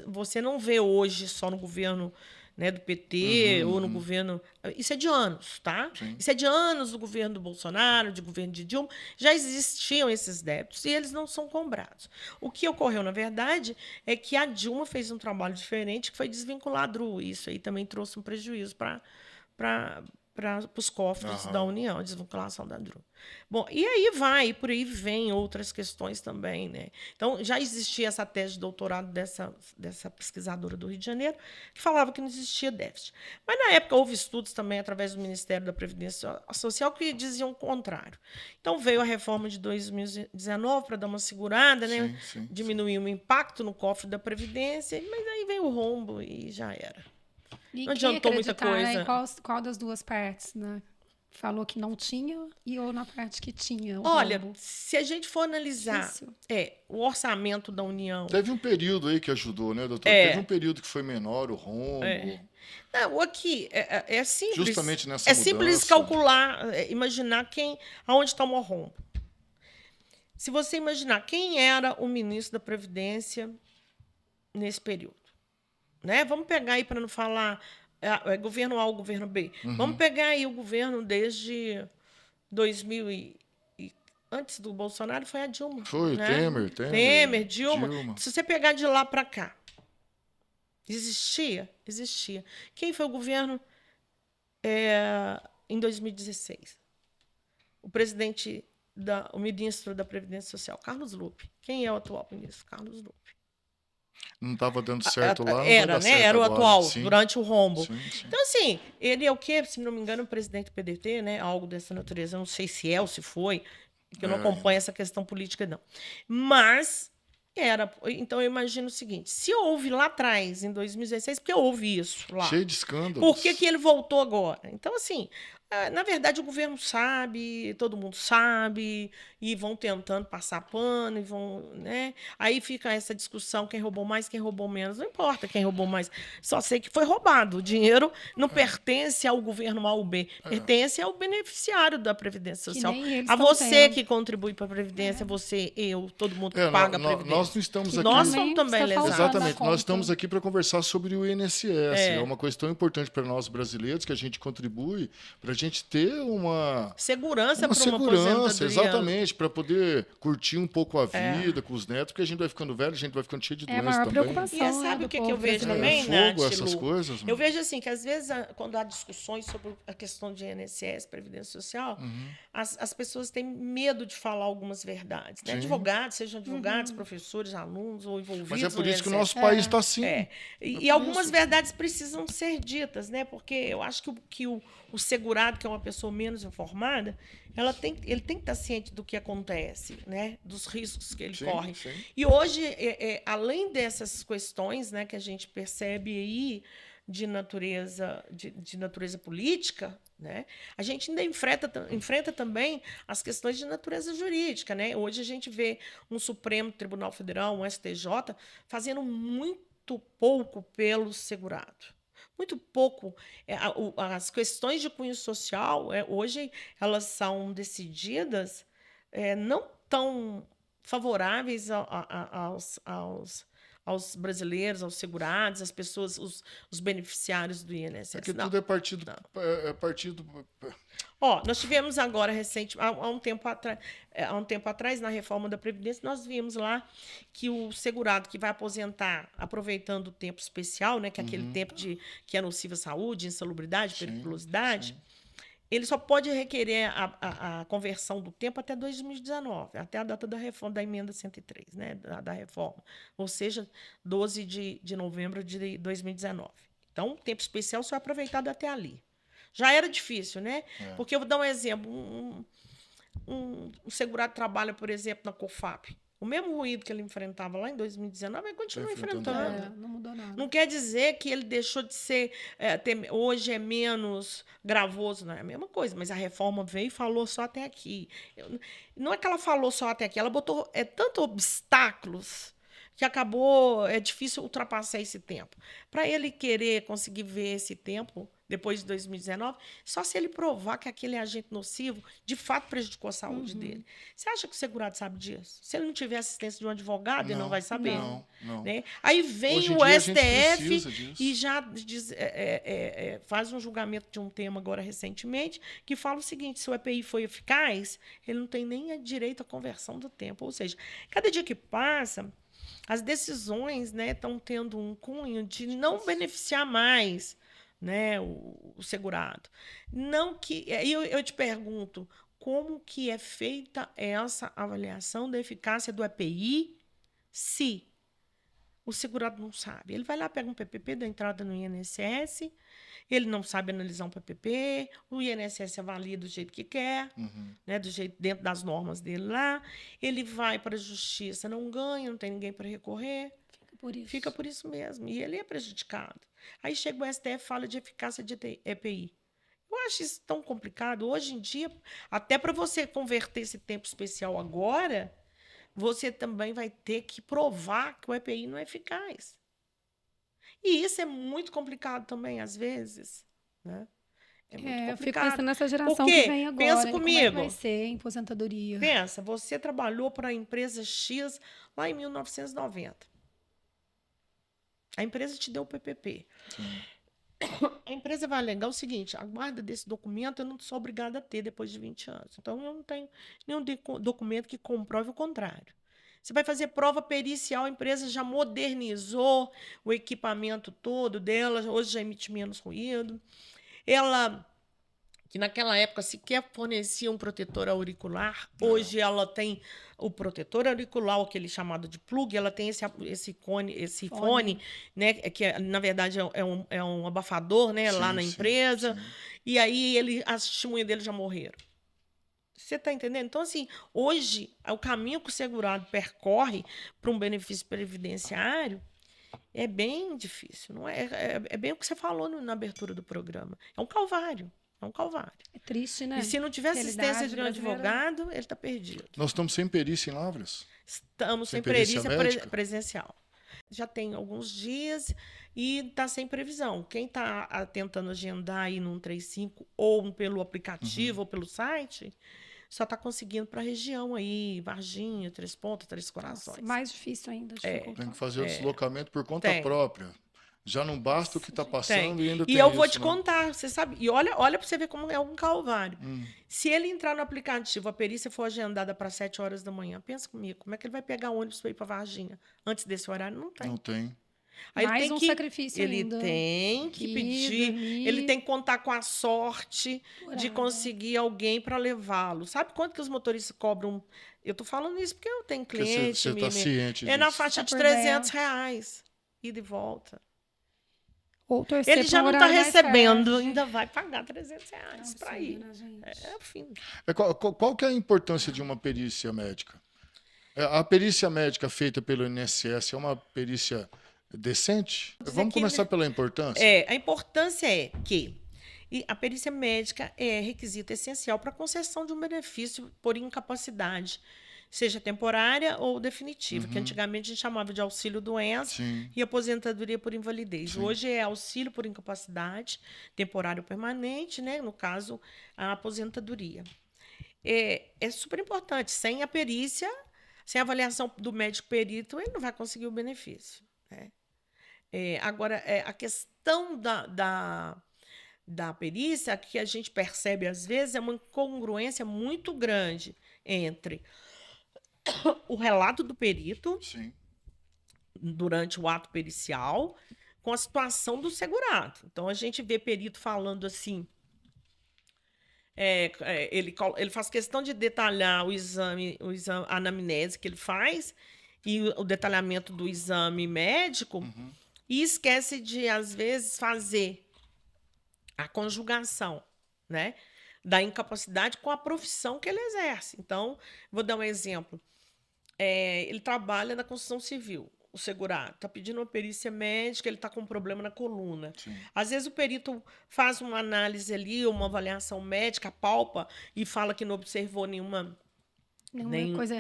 você não vê hoje só no governo, né, do PT ou no governo. Isso é de anos, tá?
Sim.
Isso é de anos do governo do Bolsonaro, de governo de Dilma. Já existiam esses débitos e eles não são cobrados. O que ocorreu, na verdade, é que a Dilma fez um trabalho diferente, que foi desvincular a DRU. Isso aí também trouxe um prejuízo para os cofres da União, a desvinculação da DRU. Bom, e aí por aí vem outras questões também, né? Então, já existia essa tese de doutorado dessa pesquisadora do Rio de Janeiro, que falava que não existia déficit. Mas, na época, houve estudos também através do Ministério da Previdência Social que diziam o contrário. Então, veio a reforma de 2019 para dar uma segurada, né?
Sim.
Diminuir o impacto no cofre da Previdência, mas aí veio o rombo e já era.
E
Não
quem
adiantou muita
acreditar, né,
coisa.
em qual das duas partes, né? Falou que não tinha ou na parte que tinha.
Olha,
rombo.
se a gente for analisar
Difícil.
o orçamento da União.
Teve um período aí que ajudou, né, doutor?
É.
Teve um período que foi menor, o rombo.
Não, aqui é simples.
Justamente nessa
é simples
mudança.
calcular, imaginar aonde está o rombo. Se você imaginar quem era o ministro da Previdência nesse período, né? Vamos pegar aí para não falar governo A ou governo B. Vamos pegar aí o governo desde 2000 antes do Bolsonaro foi a Dilma.
Foi,
né?
Temer,
Dilma. Se você pegar de lá para cá, existia? Existia. Quem foi o governo em 2016? O ministro da Previdência Social, Carlos Lupe. Quem é o atual ministro? Carlos Lupe.
Não estava dando certo lá, não vai
Era,
dar
né?
certo
Era o
agora.
atual,
Sim,
durante o rombo.
sim, sim.
Então, assim, ele é o quê? Se não me engano, o presidente do PDT, né? Algo dessa natureza. Eu não sei se é ou se foi, porque eu não acompanho essa questão política, não. Mas era. Então, eu imagino o seguinte: se houve lá atrás, em 2016, porque houve isso lá.
Cheio de
Por que
escândalos.
ele voltou agora? Então, assim, na verdade, o governo sabe, todo mundo sabe, e vão tentando passar pano, e vão, né? Aí fica essa discussão, quem roubou mais, quem roubou menos. Não importa quem roubou mais. Só sei que foi roubado. O dinheiro não pertence ao governo A ou B, pertence ao beneficiário da Previdência
Que
Social.
nem eles
A
estão
você
tendo.
que contribui para a Previdência, você, eu, todo mundo que
É,
paga a
nós
Previdência.
não estamos
Que
aqui.
Nós
também
somos também
está faltando
lesados.
a
Exatamente,
conta.
nós estamos aqui para conversar sobre o INSS. É uma coisa tão importante para nós brasileiros que a gente contribui para a gente ter uma
Segurança para uma
segurança,
aposentadoria.
exatamente, para poder curtir um pouco a vida com os netos, porque a gente vai ficando velho, a gente vai ficando cheio de
É a
doença
maior
também.
preocupação.
E sabe
do
o que eu
povo
vejo
brasileiro.
também,
Fogo,
Nath,
essas
Lu?
coisas.
Eu vejo assim, que às vezes, quando há discussões sobre a questão de INSS, Previdência Social, as pessoas têm medo de falar algumas verdades. Né?
Sim.
Advogados, sejam advogados, professores, alunos ou envolvidos
Mas é por
no
isso que o
INSS.
nosso país está assim.
E algumas verdades precisam ser ditas, né? Porque eu acho que o segurado, que é uma pessoa menos informada, ele tem que estar ciente do que acontece, né? Dos riscos que ele
Sim,
corre.
sim.
E hoje, além dessas questões, né, que a gente percebe aí de natureza política, né, a gente ainda enfrenta também as questões de natureza jurídica, né? Hoje a gente vê um Supremo Tribunal Federal, um STJ, fazendo muito pouco pelo segurado. Muito pouco. As questões de cunho social, hoje, elas são decididas não tão favoráveis aos brasileiros, aos segurados, às pessoas, os beneficiários do INSS.
Porque
Não.
tudo é partido. É partido.
Nós tivemos agora recente, há um tempo atrás, na reforma da Previdência, nós vimos lá que o segurado que vai aposentar aproveitando o tempo especial, né, que é aquele tempo que é nocivo à saúde, insalubridade, periculosidade, ele só pode requerer a conversão do tempo até 2019, até a data da reforma, da emenda 103, né, da reforma, ou seja, 12 de novembro de 2019. Então, o tempo especial só é aproveitado até ali. Já era difícil, né? Porque eu vou dar um exemplo. Um segurado trabalha, por exemplo, na COFAP. O mesmo ruído que ele enfrentava lá em 2019, ele continua enfrentando.
Não mudou nada.
Não quer dizer que ele deixou de ser... hoje é menos gravoso, não é a mesma coisa, mas a reforma veio e falou só até aqui. Não é que ela falou só até aqui, ela botou tanto obstáculos que acabou, é difícil ultrapassar esse tempo. Para ele querer conseguir ver esse tempo, depois de 2019, só se ele provar que aquele agente nocivo de fato prejudicou a saúde dele. Você acha que o segurado sabe disso? Se ele não tiver assistência de um advogado, ele não vai saber.
Não.
Né? Aí vem
Hoje em
o
dia, a gente
STF
precisa disso.
e já faz um julgamento de um tema agora recentemente que fala o seguinte: se o EPI foi eficaz, ele não tem nem direito à conversão do tempo. Ou seja, cada dia que passa, as decisões, né, estão tendo um cunho de não beneficiar mais, né, o segurado. Não que, eu te pergunto, como que é feita essa avaliação da eficácia do EPI se o segurado não sabe? Ele vai lá, pega um PPP da entrada no INSS, ele não sabe analisar um PPP, o INSS avalia do jeito que quer, né, do jeito dentro das normas dele lá, ele vai para a justiça, não ganha, não tem ninguém para recorrer, fica por isso mesmo, e ele é prejudicado. Aí chega o STF e fala de eficácia de EPI. Eu acho isso tão complicado. Hoje em dia, até para você converter esse tempo especial agora, você também vai ter que provar que o EPI não é eficaz. E isso é muito complicado também, às vezes. Né? É muito complicado.
Eu fico pensando nessa geração
Porque,
que vem agora.
pensa
Como é
comigo.
que vai ser em aposentadoria?
Pensa, você trabalhou para a empresa X lá em 1990. A empresa te deu o PPP.
Sim.
A empresa vai alegar o seguinte: a guarda desse documento eu não sou obrigada a ter depois de 20 anos. Então, eu não tenho nenhum documento que comprove o contrário. Você vai fazer prova pericial, a empresa já modernizou o equipamento todo dela, hoje já emite menos ruído. Ela que naquela época sequer fornecia um protetor auricular. Hoje ela tem o protetor auricular, aquele chamado de plug, ela tem esse fone, né, que na verdade é um abafador, né, lá na empresa. Sim. E aí as testemunhas dele já morreram. Você está entendendo? Então, assim, hoje, o caminho que o segurado percorre para um benefício previdenciário é bem difícil. Não é bem o que você falou na abertura do programa. É um calvário. É um calvário.
É triste, né?
E se não tiver assistência de um advogado, ele está perdido.
Nós estamos sem perícia em Lavras?
Estamos sem perícia presencial. Já tem alguns dias e está sem previsão. Quem está tentando agendar aí no 135 ou pelo aplicativo ou pelo site, só está conseguindo para a região aí, Varginha, Três Pontas, Três Corações.
Nossa, mais difícil ainda.
Tem que fazer o deslocamento por conta própria. Já não basta o que está passando e ainda tem
E eu
isso,
vou te
né?
contar, você sabe. E olha para você ver como é um calvário. Se ele entrar no aplicativo, a perícia for agendada para 7 horas da manhã, pensa comigo, como é que ele vai pegar ônibus para ir para Varginha? Antes desse horário, não tem.
Não tem.
Aí
mais um sacrifício ainda.
Ele tem que pedir, ele tem que contar com a sorte de conseguir alguém para levá-lo. Sabe quanto que os motoristas cobram? Eu tô falando isso porque eu tenho cliente.
Você está ciente disso.
Na faixa de R$300, ida e volta.
Ou
ele já não está recebendo, ainda vai pagar R$300 para ir. É o fim.
Qual que é a importância de uma perícia médica? A perícia médica feita pelo INSS é uma perícia decente? Vamos começar pela importância?
A importância é que a perícia médica é requisito essencial para a concessão de um benefício por incapacidade, seja temporária ou definitiva, que antigamente a gente chamava de auxílio-doença e aposentadoria por invalidez. Sim. Hoje é auxílio por incapacidade, temporário ou permanente, né? No caso, a aposentadoria. É super importante. Sem a perícia, sem a avaliação do médico perito, ele não vai conseguir o benefício, né? Agora, a questão da perícia, que a gente percebe às vezes, é uma incongruência muito grande entre o relato do perito durante o ato pericial com a situação do segurado. Então, a gente vê perito falando assim, ele faz questão de detalhar o exame, a anamnese que ele faz e o detalhamento do exame médico e esquece de, às vezes, fazer a conjugação, né, da incapacidade com a profissão que ele exerce. Então, vou dar um exemplo. Ele trabalha na construção civil, o segurado está pedindo uma perícia médica, ele está com um problema na coluna. Sim. Às vezes o perito faz uma análise ali, uma avaliação médica, palpa e fala que não observou nenhuma coisa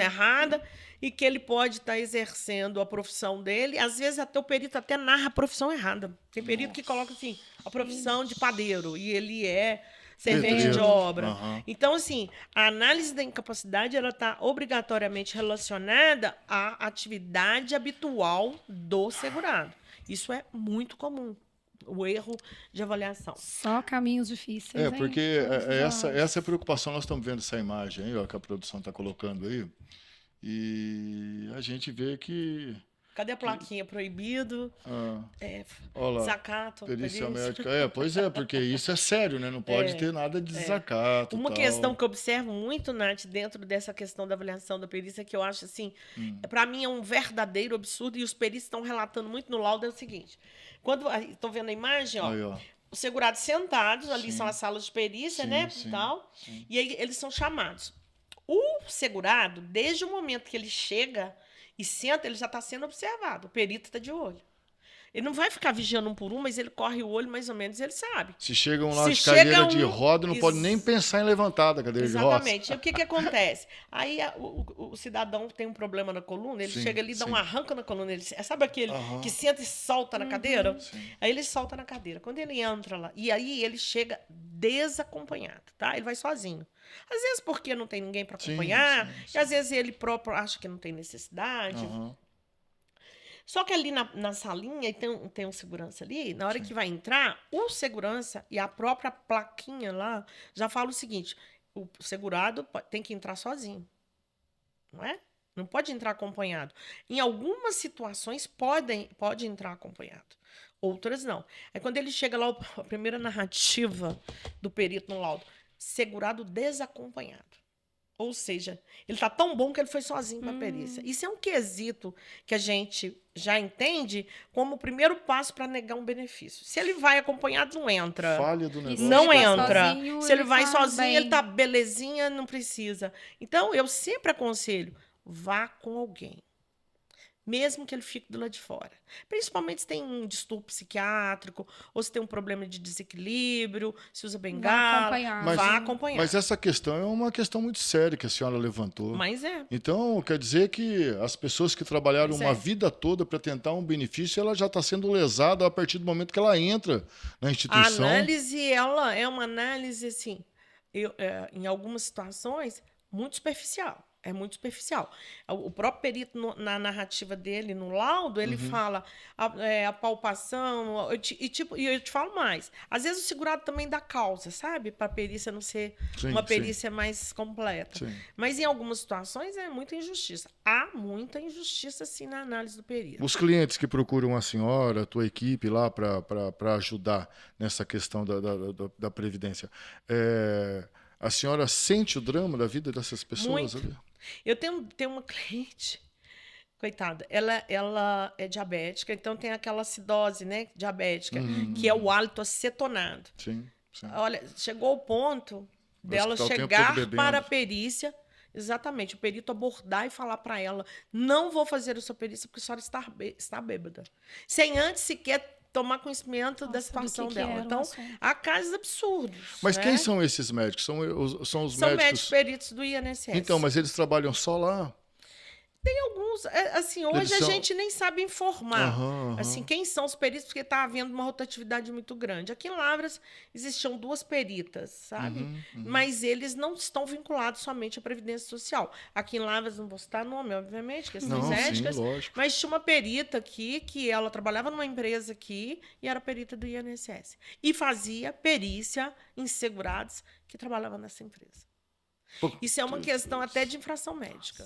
errada e que ele pode estar exercendo a profissão dele. Às vezes até o perito até narra a profissão errada. Tem perito que coloca assim, a profissão de padeiro, e ele é servente de obra. Então, assim, a análise da incapacidade ela está obrigatoriamente relacionada à atividade habitual do segurado. Isso é muito comum, o erro de avaliação.
Só caminhos difíceis, hein?
Porque essa é a preocupação. Nós estamos vendo essa imagem aí, ó, que a produção está colocando aí, e a gente vê que...
Cadê a plaquinha? Proibido?
Olha lá,
desacato.
Perícia médica. Pois é, porque isso é sério, né? Não pode ter nada de desacato.
Uma questão que eu observo muito, Nath, dentro dessa questão da avaliação da perícia, que eu acho assim, para mim é um verdadeiro absurdo, e os peritos estão relatando muito no laudo, é o seguinte. Quando estão vendo a imagem, ó, os segurados sentados, ali são as salas de perícia, né? Tal, e aí eles são chamados. O segurado, desde o momento que ele chega e senta, ele já está sendo observado. O perito está de olho. Ele não vai ficar vigiando um por um, mas ele corre o olho mais ou menos, ele sabe.
Se chega um lá de cadeira de roda, não pode nem pensar em levantar da cadeira de roda.
Exatamente. E o que acontece? Aí o cidadão tem um problema na coluna, ele chega ali e dá um arranco na coluna. Ele, sabe aquele que senta e solta na cadeira? Aí ele solta na cadeira. Quando ele entra lá, e aí ele chega desacompanhado, tá? Ele vai sozinho. Às vezes porque não tem ninguém para acompanhar, e às vezes ele próprio acha que não tem necessidade. Só que ali na salinha tem um segurança ali, na hora que vai entrar, o segurança e a própria plaquinha lá já fala o seguinte: o segurado tem que entrar sozinho, não é? Não pode entrar acompanhado. Em algumas situações pode entrar acompanhado. outras não. Aí quando ele chega lá, a primeira narrativa do perito no laudo, segurado desacompanhado. Ou seja, ele está tão bom que ele foi sozinho para a perícia. Isso é um quesito que a gente já entende como o primeiro passo para negar um benefício. Se ele vai acompanhado, não entra.
Falha do
E se
negócio.
Não
ele tá
entra.
sozinho,
Se ele vai
tá
sozinho,
bem.
ele tá belezinha, não precisa. Então, eu sempre aconselho, vá com alguém. Mesmo que ele fique do lado de fora. Principalmente se tem um distúrbio psiquiátrico, ou se tem um problema de desequilíbrio, se usa bengala,
acompanhar.
vá acompanhar.
Mas essa questão é uma questão muito séria que a senhora levantou.
Mas é.
Então, quer dizer que as pessoas que trabalharam
Pois
uma
é.
vida toda para tentar um benefício, ela já está sendo lesada a partir do momento que ela entra na
A
instituição.
análise, ela é uma análise, assim, em algumas situações, muito superficial. É muito superficial. O próprio perito, na narrativa dele, no laudo, ele fala a palpação, e eu te falo mais. Às vezes o segurado também dá causa, sabe? Para a perícia não ser
Sim,
uma
sim.
perícia mais completa.
Sim.
Mas em algumas situações é muita injustiça. Há muita injustiça, sim, na análise do perito.
Os clientes que procuram a senhora, a tua equipe lá para ajudar nessa questão da Previdência, a senhora sente o drama da vida dessas pessoas?
Muito.
Ali?
Eu tenho uma cliente, coitada, ela é diabética, então tem aquela acidose, né, diabética, que é o hálito acetonado.
Sim, sim.
Olha, chegou o ponto dela
Hospital o tempo
chegar
todo bebendo.
para a perícia, exatamente, o perito abordar e falar para ela, não vou fazer a sua perícia porque a senhora está bêbada. Sem antes sequer tomar conhecimento da
Nossa, do
situação
que
dela.
era o
Então,
assunto.
há casos absurdos.
Mas
né?
quem são esses médicos? São os
São
médicos...
médicos peritos do INSS.
Então, mas eles trabalham só lá?
Tem alguns, assim, hoje
Eles
a
são-
gente nem sabe informar.
Aham, aham.
Assim, quem são os peritos, porque está havendo uma rotatividade muito grande. Aqui em Lavras existiam 2 peritas, sabe?
Uhum,
Mas eles não estão vinculados somente à Previdência Social. Aqui em Lavras, não vou citar nome, obviamente, questões
Não, sim,
éticas.
lógico.
Mas tinha uma perita aqui, que ela trabalhava numa empresa aqui e era perita do INSS. E fazia perícia em segurados que trabalhavam nessa empresa. Isso é uma questão até de infração médica.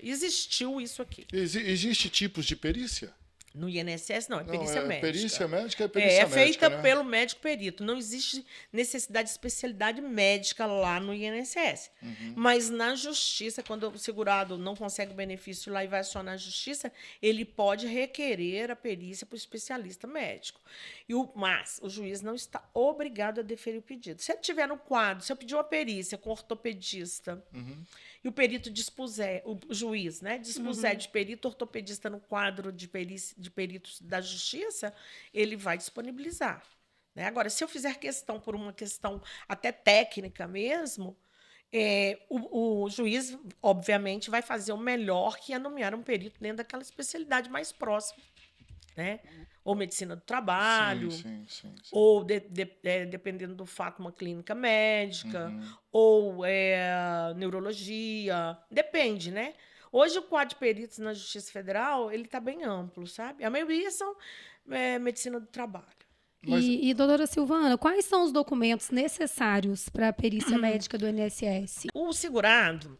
Existiu isso aqui.
Existe tipos de perícia?
No INSS, não, é
Não,
perícia médica.
Perícia médica é perícia médica,
feita
né?
pelo médico perito. Não existe necessidade de especialidade médica lá no INSS. Mas na justiça, quando o segurado não consegue o benefício lá e vai acionar a justiça, ele pode requerer a perícia para o especialista médico. Mas o juiz não está obrigado a deferir o pedido. Se ele tiver no quadro, se eu pedir uma perícia com ortopedista e o perito dispuser, o juiz, né, dispuser de perito ortopedista no quadro de peritos da justiça, ele vai disponibilizar. Né? Agora, se eu fizer questão por uma questão até técnica mesmo, o juiz, obviamente, vai fazer o melhor, que é nomear um perito dentro daquela especialidade mais próxima. Né? Ou medicina do trabalho,
Sim.
ou, dependendo do fato, uma clínica médica, ou neurologia, depende, né? Hoje, o quadro de peritos na Justiça Federal, ele está bem amplo, sabe? A maioria são medicina do trabalho.
Mas-
E, doutora Silvana, quais são os documentos necessários para a perícia médica do INSS?
O segurado,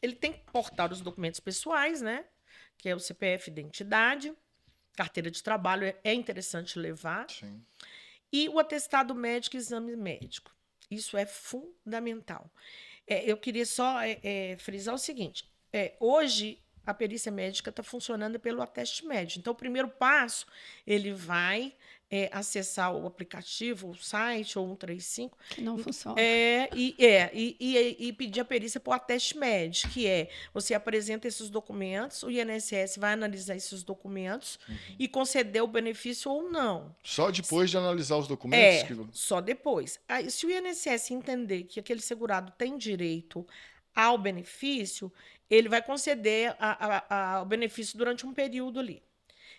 ele tem que portar os documentos pessoais, né? Que é o CPF, identidade, carteira de trabalho é interessante levar,
Sim.
e o atestado médico e exame médico. Isso é fundamental. Eu queria só frisar o seguinte, hoje a perícia médica está funcionando pelo ateste médico. Então, o primeiro passo, ele vai acessar o aplicativo, o site, ou 135,
Que não funciona.
e pedir a perícia por ateste médico, que você apresenta esses documentos, o INSS vai analisar esses documentos e conceder o benefício ou não.
Só depois de analisar os documentos?
Só depois. Aí, se o INSS entender que aquele segurado tem direito ao benefício, ele vai conceder o benefício durante um período ali.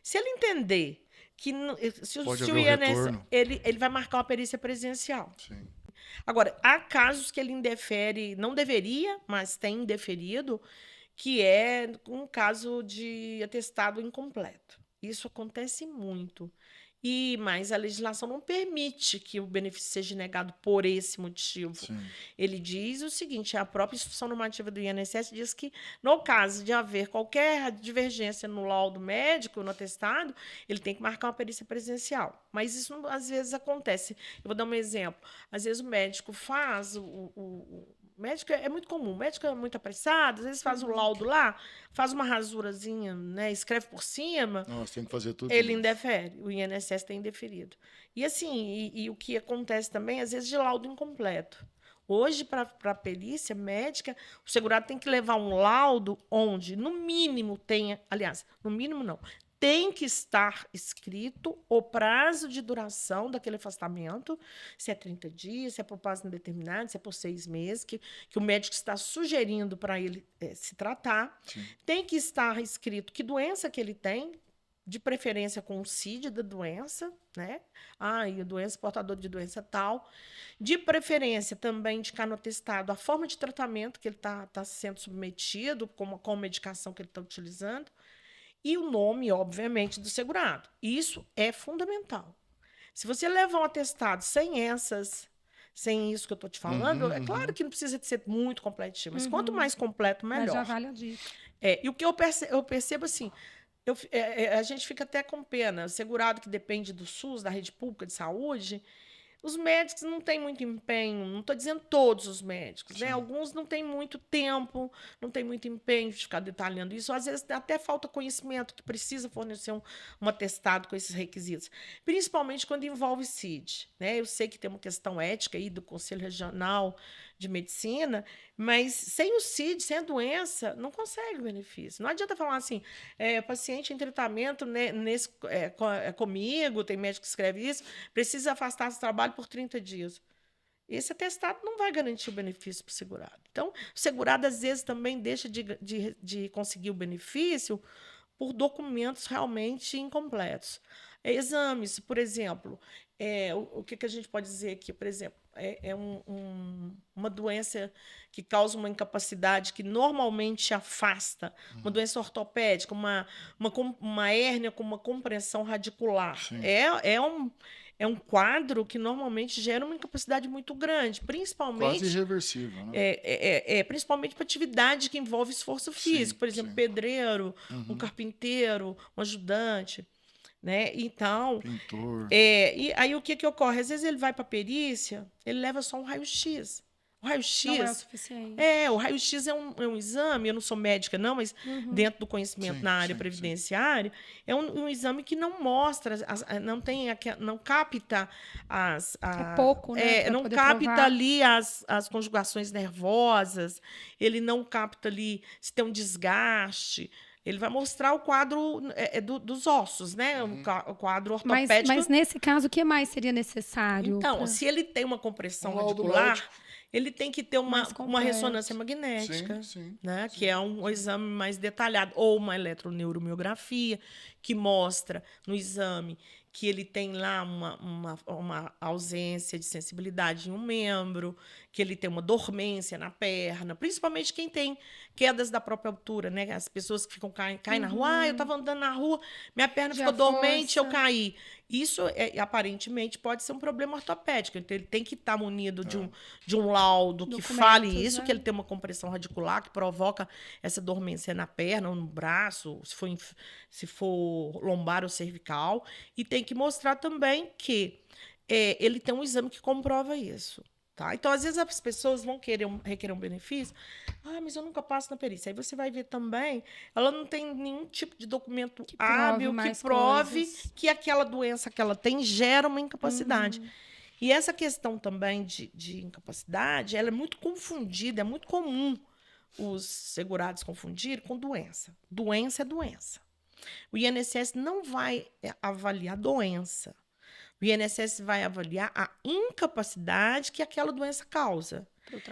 Se ele entender que se o INSS, ele vai marcar uma perícia presencial.
Sim.
Agora, há casos que ele indefere, não deveria, mas tem indeferido, que é um caso de atestado incompleto. Isso acontece muito. Mas a legislação não permite que o benefício seja negado por esse motivo.
Sim.
Ele diz o seguinte: a própria instrução normativa do INSS diz que, no caso de haver qualquer divergência no laudo médico, no atestado, ele tem que marcar uma perícia presencial. Mas isso, às vezes, acontece. Eu vou dar um exemplo. Às vezes, o médico faz médico é muito comum, o médico é muito apressado, às vezes faz o laudo lá, faz uma rasurazinha, né, escreve por cima.
Nossa, tem que fazer tudo.
Ele indefere, o INSS tem indeferido. E assim, o que acontece também, às vezes, de laudo incompleto. Hoje, para a perícia médica, o segurado tem que levar um laudo onde, no mínimo, tenha. Aliás, no mínimo não. Tem que estar escrito o prazo de duração daquele afastamento, se é 30 dias, se é por prazo indeterminado, se é por 6 meses, que o médico está sugerindo para ele se tratar.
Sim.
Tem que estar escrito que doença que ele tem, de preferência com o CID da doença, né? E a doença, portador de doença tal. De preferência também indicar no atestado a forma de tratamento que ele está sendo submetido, com a medicação que ele está utilizando. E o nome, obviamente, do segurado. Isso é fundamental. Se você levar um atestado sem isso que eu estou te falando, é claro que não precisa de ser muito completinho, mas quanto mais completo, melhor.
Mas já vale a dica.
E o que eu percebo assim, a gente fica até com pena. O segurado que depende do SUS, da rede pública de saúde, os médicos não têm muito empenho, não estou dizendo todos os médicos, né? Alguns não têm muito tempo, não têm muito empenho de ficar detalhando isso. Às vezes até falta conhecimento, que precisa fornecer um atestado com esses requisitos. Principalmente quando envolve CID, né? Eu sei que tem uma questão ética aí do Conselho Regional de Medicina, mas sem o CID, sem a doença, não consegue benefício. Não adianta falar assim, paciente em tratamento comigo, tem médico que escreve isso, precisa afastar do trabalho por 30 dias. Esse atestado não vai garantir o benefício para o segurado. Então, o segurado, às vezes, também deixa de conseguir o benefício por documentos realmente incompletos. Exames, por exemplo, o que a gente pode dizer aqui, por exemplo, uma doença que causa uma incapacidade que normalmente afasta, uma doença ortopédica, uma hérnia com uma compressão radicular. É um quadro que normalmente gera uma incapacidade muito grande, principalmente...
Quase irreversível, né?
Principalmente para atividade que envolve esforço físico. Por exemplo, pedreiro, um carpinteiro, um ajudante. Né? Então,
pintor.
E aí o que ocorre? Às vezes ele vai para a perícia, ele leva só um raio-x. O raio-x
não é o suficiente.
O raio-x é um exame, eu não sou médica, não, mas dentro do conhecimento na área previdenciária, é um exame que não mostra, não capta
é pouco, né?
Não capta provar ali as conjugações nervosas, ele não capta ali se tem um desgaste. Ele vai mostrar o quadro dos ossos, né? O quadro ortopédico.
Mas nesse caso, o que mais seria necessário?
Então, se ele tem uma compressão radicular, ele tem que ter uma ressonância magnética,
sim,
né? Que é um exame mais detalhado, ou uma eletroneuromiografia, que mostra no exame que ele tem lá uma ausência de sensibilidade em um membro, que ele tem uma dormência na perna, principalmente quem tem quedas da própria altura, né? As pessoas que caem na rua, eu estava andando na rua, minha perna ficou dormente, eu caí. Isso, aparentemente, pode ser um problema ortopédico. Então, ele tem que estar munido de um laudo que fale isso, né? Que ele tem uma compressão radicular que provoca essa dormência na perna ou no braço, se for lombar ou cervical. E tem que mostrar também que ele tem um exame que comprova isso. Tá? Então, às vezes, as pessoas vão requerer um benefício. Mas eu nunca passo na perícia. Aí você vai ver também, ela não tem nenhum tipo de documento hábil que prove que aquela doença que ela tem gera uma incapacidade. E essa questão também de incapacidade, ela é muito confundida, é muito comum os segurados confundirem com doença. Doença é doença. O INSS não vai avaliar doença. O INSS vai avaliar a incapacidade que aquela doença causa.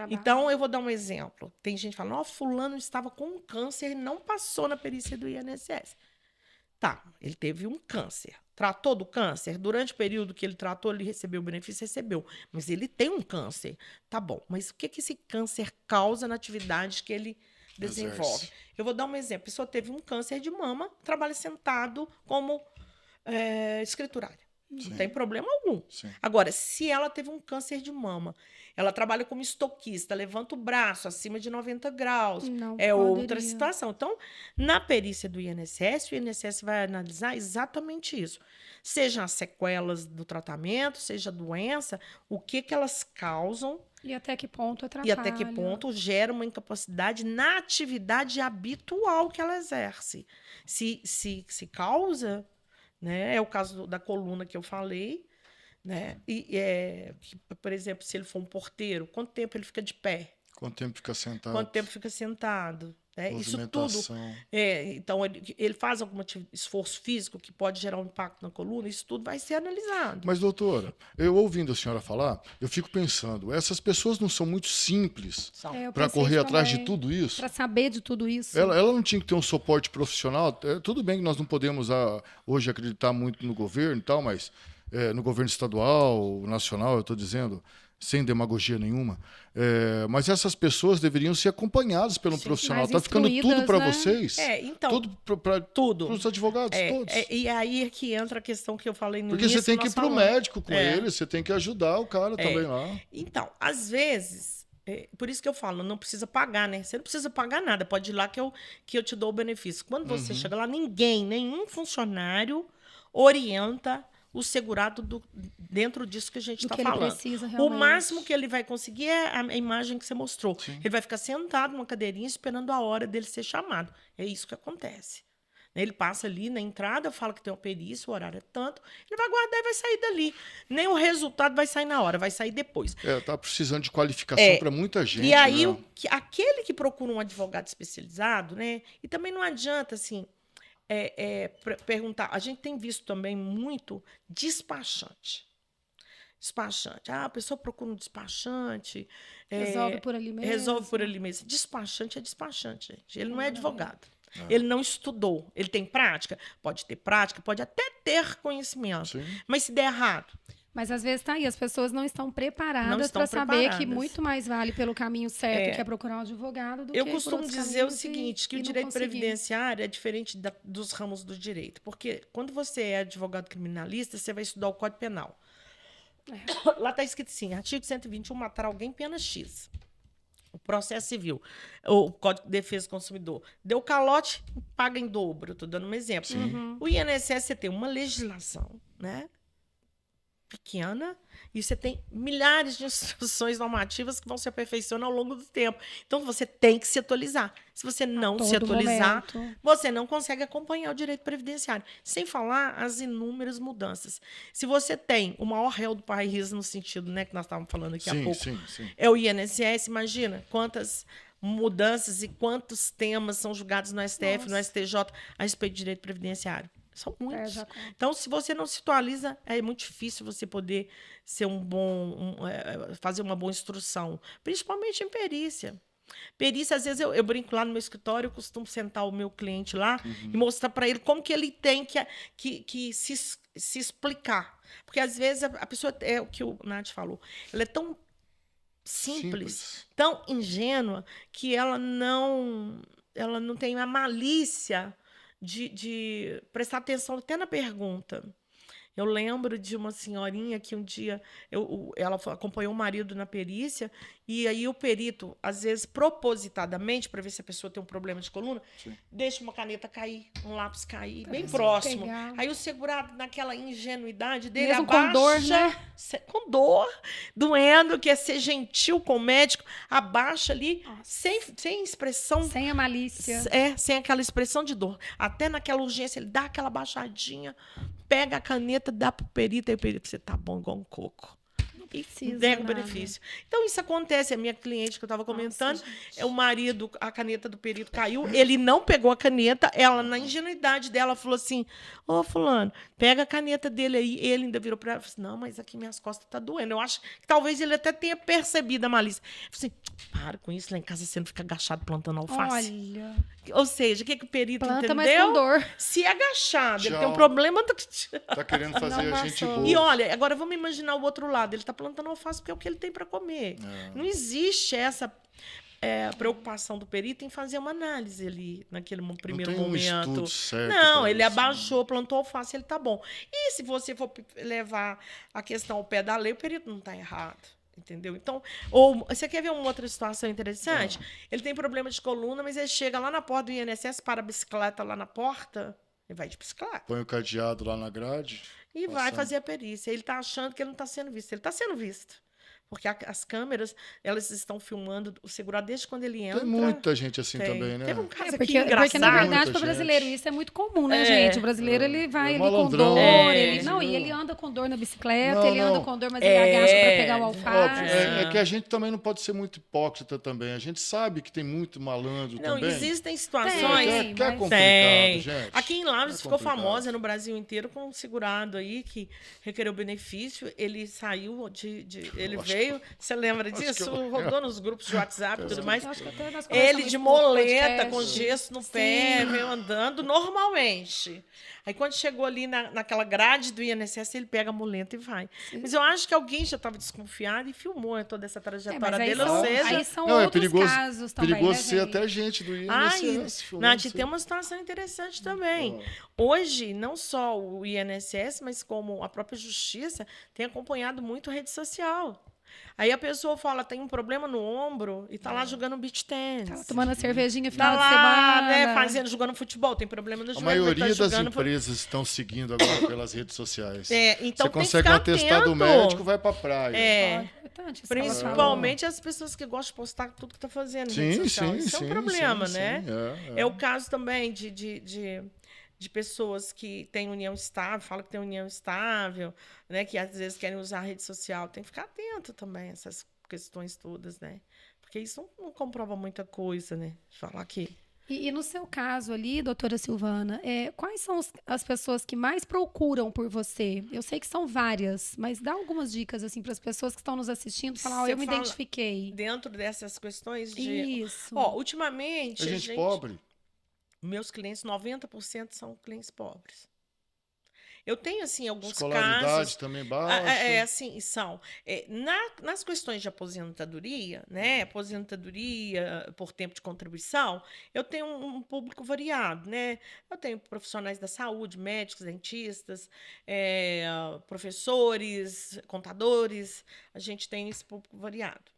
Então, eu vou dar um exemplo. Tem gente que fala, fulano estava com um câncer e não passou na perícia do INSS. Tá, ele teve um câncer. Tratou do câncer? Durante o período que ele tratou, ele recebeu o benefício? Recebeu. Mas ele tem um câncer. Tá bom, mas o que esse câncer causa na atividade que ele desenvolve? Eu vou dar um exemplo. A pessoa teve um câncer de mama, trabalha sentado como escriturária. Não tem problema algum.
Sim.
Agora, se ela teve um câncer de mama, ela trabalha como estoquista, levanta o braço acima de 90 graus,
Não
é outra
poderia.
situação. Então, na perícia do INSS, o INSS vai analisar exatamente isso. Seja as sequelas do tratamento, seja a doença, o que elas causam
E até que ponto
e
atrapalha.
até que ponto gera uma incapacidade na atividade habitual que ela exerce. Se causa, né, é o caso da coluna que eu falei, né? Por exemplo, se ele for um porteiro, quanto tempo ele fica de pé?
Quanto tempo fica sentado?
Quanto tempo fica sentado? Né? Isso tudo.
Movimentação.
Então, ele faz algum esforço físico que pode gerar um impacto na coluna, isso tudo vai ser analisado.
Mas, doutora, eu ouvindo a senhora falar, eu fico pensando, essas pessoas não são muito simples
Eu
para
pensei
correr
isso
atrás de
também,
tudo isso?
Para saber de tudo isso.
Ela não tinha que ter um suporte profissional? Tudo bem que nós não podemos hoje acreditar muito no governo e tal, mas no governo estadual, nacional, eu estou dizendo, sem demagogia nenhuma. Mas essas pessoas deveriam ser acompanhadas pelo profissional.
mais
Está ficando tudo
instruídas,
para
né?
vocês?
Então,
Tudo para
tudo.
os advogados, todos.
E aí é que entra a questão que eu falei no
Porque
início.
você tem que ir
nós
para o
falamos.
médico com ele, você tem que ajudar o cara também lá.
Então, às vezes, por isso que eu falo, não precisa pagar, né? Você não precisa pagar nada, pode ir lá que eu te dou o benefício. Quando você chega lá, nenhum funcionário orienta o segurado dentro disso que a gente
Do
está
que ele
falando.
precisa
O
realmente.
máximo que ele vai conseguir é a imagem que você mostrou. Ele vai ficar sentado numa cadeirinha esperando a hora dele ser chamado. É isso que acontece. Ele passa ali na entrada, fala que tem uma perícia, o horário é tanto, ele vai guardar e vai sair dali. Nem o resultado vai sair na hora, vai sair depois.
Tá precisando de qualificação para muita gente.
E aí,
né?
aquele que procura um advogado especializado, né? E também não adianta, assim, perguntar. A gente tem visto também muito despachante. Despachante. A pessoa procura um despachante.
Resolve por ali mesmo.
Resolve por ali mesmo. Despachante é despachante, gente. Ele não é advogado. Ele não estudou. Ele tem prática? Pode ter prática, pode até ter conhecimento.
Sim.
Mas se der errado,
Mas às vezes tá aí, as pessoas não estão
Não
preparadas
estão
para saber que
preparadas.
muito mais vale pelo caminho certo, que é procurar um advogado, do
eu
que por
costumo
outros
dizer o
caminhos
seguinte, que
e
o
não
direito
conseguir.
previdenciário é diferente dos ramos do direito. Porque quando você é advogado criminalista, você vai estudar o Código Penal. Lá está escrito assim, artigo 121, matar alguém, pena X. O processo civil, o Código de Defesa do Consumidor. Deu calote, paga em dobro. Estou dando um exemplo. O INSS, você tem uma legislação, né? Pequena, e você tem milhares de instruções normativas que vão se aperfeiçoando ao longo do tempo. Então, você tem que se atualizar. Se você não se
todo
atualizar,
momento.
você não consegue acompanhar o direito previdenciário. Sem falar as inúmeras mudanças. Se você tem o maior réu do país, no sentido, né, que nós estávamos falando aqui há pouco,
Sim.
é o INSS, imagina quantas mudanças e quantos temas são julgados no STF, no STJ, a respeito de direito previdenciário. São muitos.
já conta.
Então, se você não se atualiza, é muito difícil você poder ser fazer uma boa instrução, principalmente em perícia. Perícia, às vezes, eu brinco lá no meu escritório, eu costumo sentar o meu cliente lá e mostrar para ele como que ele tem que se explicar. Porque, às vezes, a pessoa, é o que o Nath falou, ela é tão simples, tão ingênua, que ela não tem a malícia de prestar atenção até na pergunta. Eu lembro de uma senhorinha que um dia ela acompanhou o marido na perícia e aí o perito, às vezes propositadamente, para ver se a pessoa tem um problema de coluna, deixa uma caneta cair, um lápis cair, bem próximo.
pegar.
Aí o segurado, naquela ingenuidade dele,
Mesmo
abaixa,
com dor, né?
com dor, doendo, quer ser gentil com o médico, abaixa ali, sem expressão.
Sem a malícia.
Sem aquela expressão de dor. Até naquela urgência, ele dá aquela baixadinha, pega a caneta, dá pro perito, aí o perito, você tá bom igual um coco.
Não precisa
Nega o
nada.
benefício. Então, isso acontece. A minha cliente que eu estava comentando, o marido, a caneta do perito caiu, ele não pegou a caneta, ela, na ingenuidade dela, falou assim, ô, fulano, pega a caneta dele aí. Ele ainda virou para ela e falou assim, não, mas aqui minhas costas tá doendo. Eu acho que talvez ele até tenha percebido a malícia. Eu falei assim, para com isso, lá em casa você não fica agachado plantando alface.
Olha,
Ou seja, o que o perito
planta, mas
entendeu?
com dor.
Se agachado, ele tem um
Tchau.
problema...
Tá querendo fazer
Não
a gente
passou.
boa.
E olha, agora vamos imaginar o outro lado. Ele está plantando alface porque é o que ele tem para comer. Não existe essa preocupação do perito em fazer uma análise ali, naquele primeiro
Não tem um
momento.
estudo certo
Não,
pra
ele
isso, né?
abaixou, plantou alface, ele tá bom. E se você for levar a questão ao pé da lei, o perito não está errado. Entendeu? Então, ou você quer ver uma outra situação interessante? Ele tem problema de coluna, mas ele chega lá na porta do INSS, para a bicicleta lá na porta, ele vai de bicicleta.
Põe o cadeado lá na grade.
E vai
passando.
fazer a perícia. Ele está achando que ele não está sendo visto. Ele está sendo visto. Porque as câmeras, elas estão filmando o segurado desde quando ele entra.
Tem muita gente assim
Tem.
também, né?
Teve um caso aqui
Porque,
engraçado.
na verdade,
Muita
para o brasileiro
gente.
isso é muito comum, né, gente? O brasileiro, ele vai
É
ali com
malandrão,
dor,
né?
e ele anda com dor na bicicleta,
Não,
ele anda
não.
com dor, mas ele agacha para pegar o
Óbvio,
alface.
é que a gente também não pode ser muito hipócrita também. A gente sabe que tem muito malandro
Não,
também.
existem
Tem,
situações.
Que é
mas-
complicado,
Tem.
gente.
Aqui em Lavras
É
ficou
complicado.
famosa no Brasil inteiro com um segurado aí que requereu benefício. Ele saiu ele
acho
veio. Você lembra
acho
disso?
que eu-
Rodou nos grupos de WhatsApp e tudo mais.
Eu acho que até nós
Ele
conversamos
de
no outro
moleta,
podcast.
com gesso no pé, veio andando normalmente. Aí quando chegou ali naquela grade do INSS, ele pega a muleta e vai. Mas eu acho que alguém já estava desconfiado e filmou toda essa trajetória
Mas aí
dele.
são,
Ou seja,
aí são
Não, é
outros
perigoso,
casos também,
perigoso
né,
ser
gente?
até gente do
Ai,
INSS. filmando
Nath,
isso.
tem uma situação interessante também. Hoje, não só o INSS, mas como a própria Justiça tem acompanhado muito a rede social. Aí a pessoa fala, tem um problema no ombro e tá lá jogando beach tennis.
Tava tomando a cervejinha
Tá
final de
lá,
semana.
né, jogando futebol, tem problema no
A
joelho, mas
maioria
tá
das
jogando
empresas estão seguindo agora pelas redes sociais.
então
Você
tem que
consegue um
ficar
atestado
atento.
médico, vai pra praia.
Ó, importante isso que ela falou.
Principalmente as pessoas que gostam de postar tudo que tá fazendo em rede
Sim,
social.
sim,
Isso é um
sim,
problema,
sim,
né?
sim,
É o caso também de pessoas que têm união estável, falam que tem união estável, né? Que às vezes querem usar a rede social. Tem que ficar atento também a essas questões todas, né? Porque isso não comprova muita coisa, né? Falar que...
E no seu caso ali, doutora Silvana, quais são as pessoas que mais procuram por você? Eu sei que são várias, mas dá algumas dicas assim para as pessoas que estão nos assistindo, falar,
Você
eu me
fala
identifiquei.
Dentro dessas questões de...
Isso.
Ó, ultimamente...
É gente pobre.
Meus clientes, 90% são clientes pobres. Eu tenho, assim, alguns
Escolaridade
casos...
também baixa.
Assim, são. Nas questões de aposentadoria, né? Aposentadoria por tempo de contribuição, eu tenho um público variado, né? Eu tenho profissionais da saúde, médicos, dentistas, professores, contadores. A gente tem esse público variado.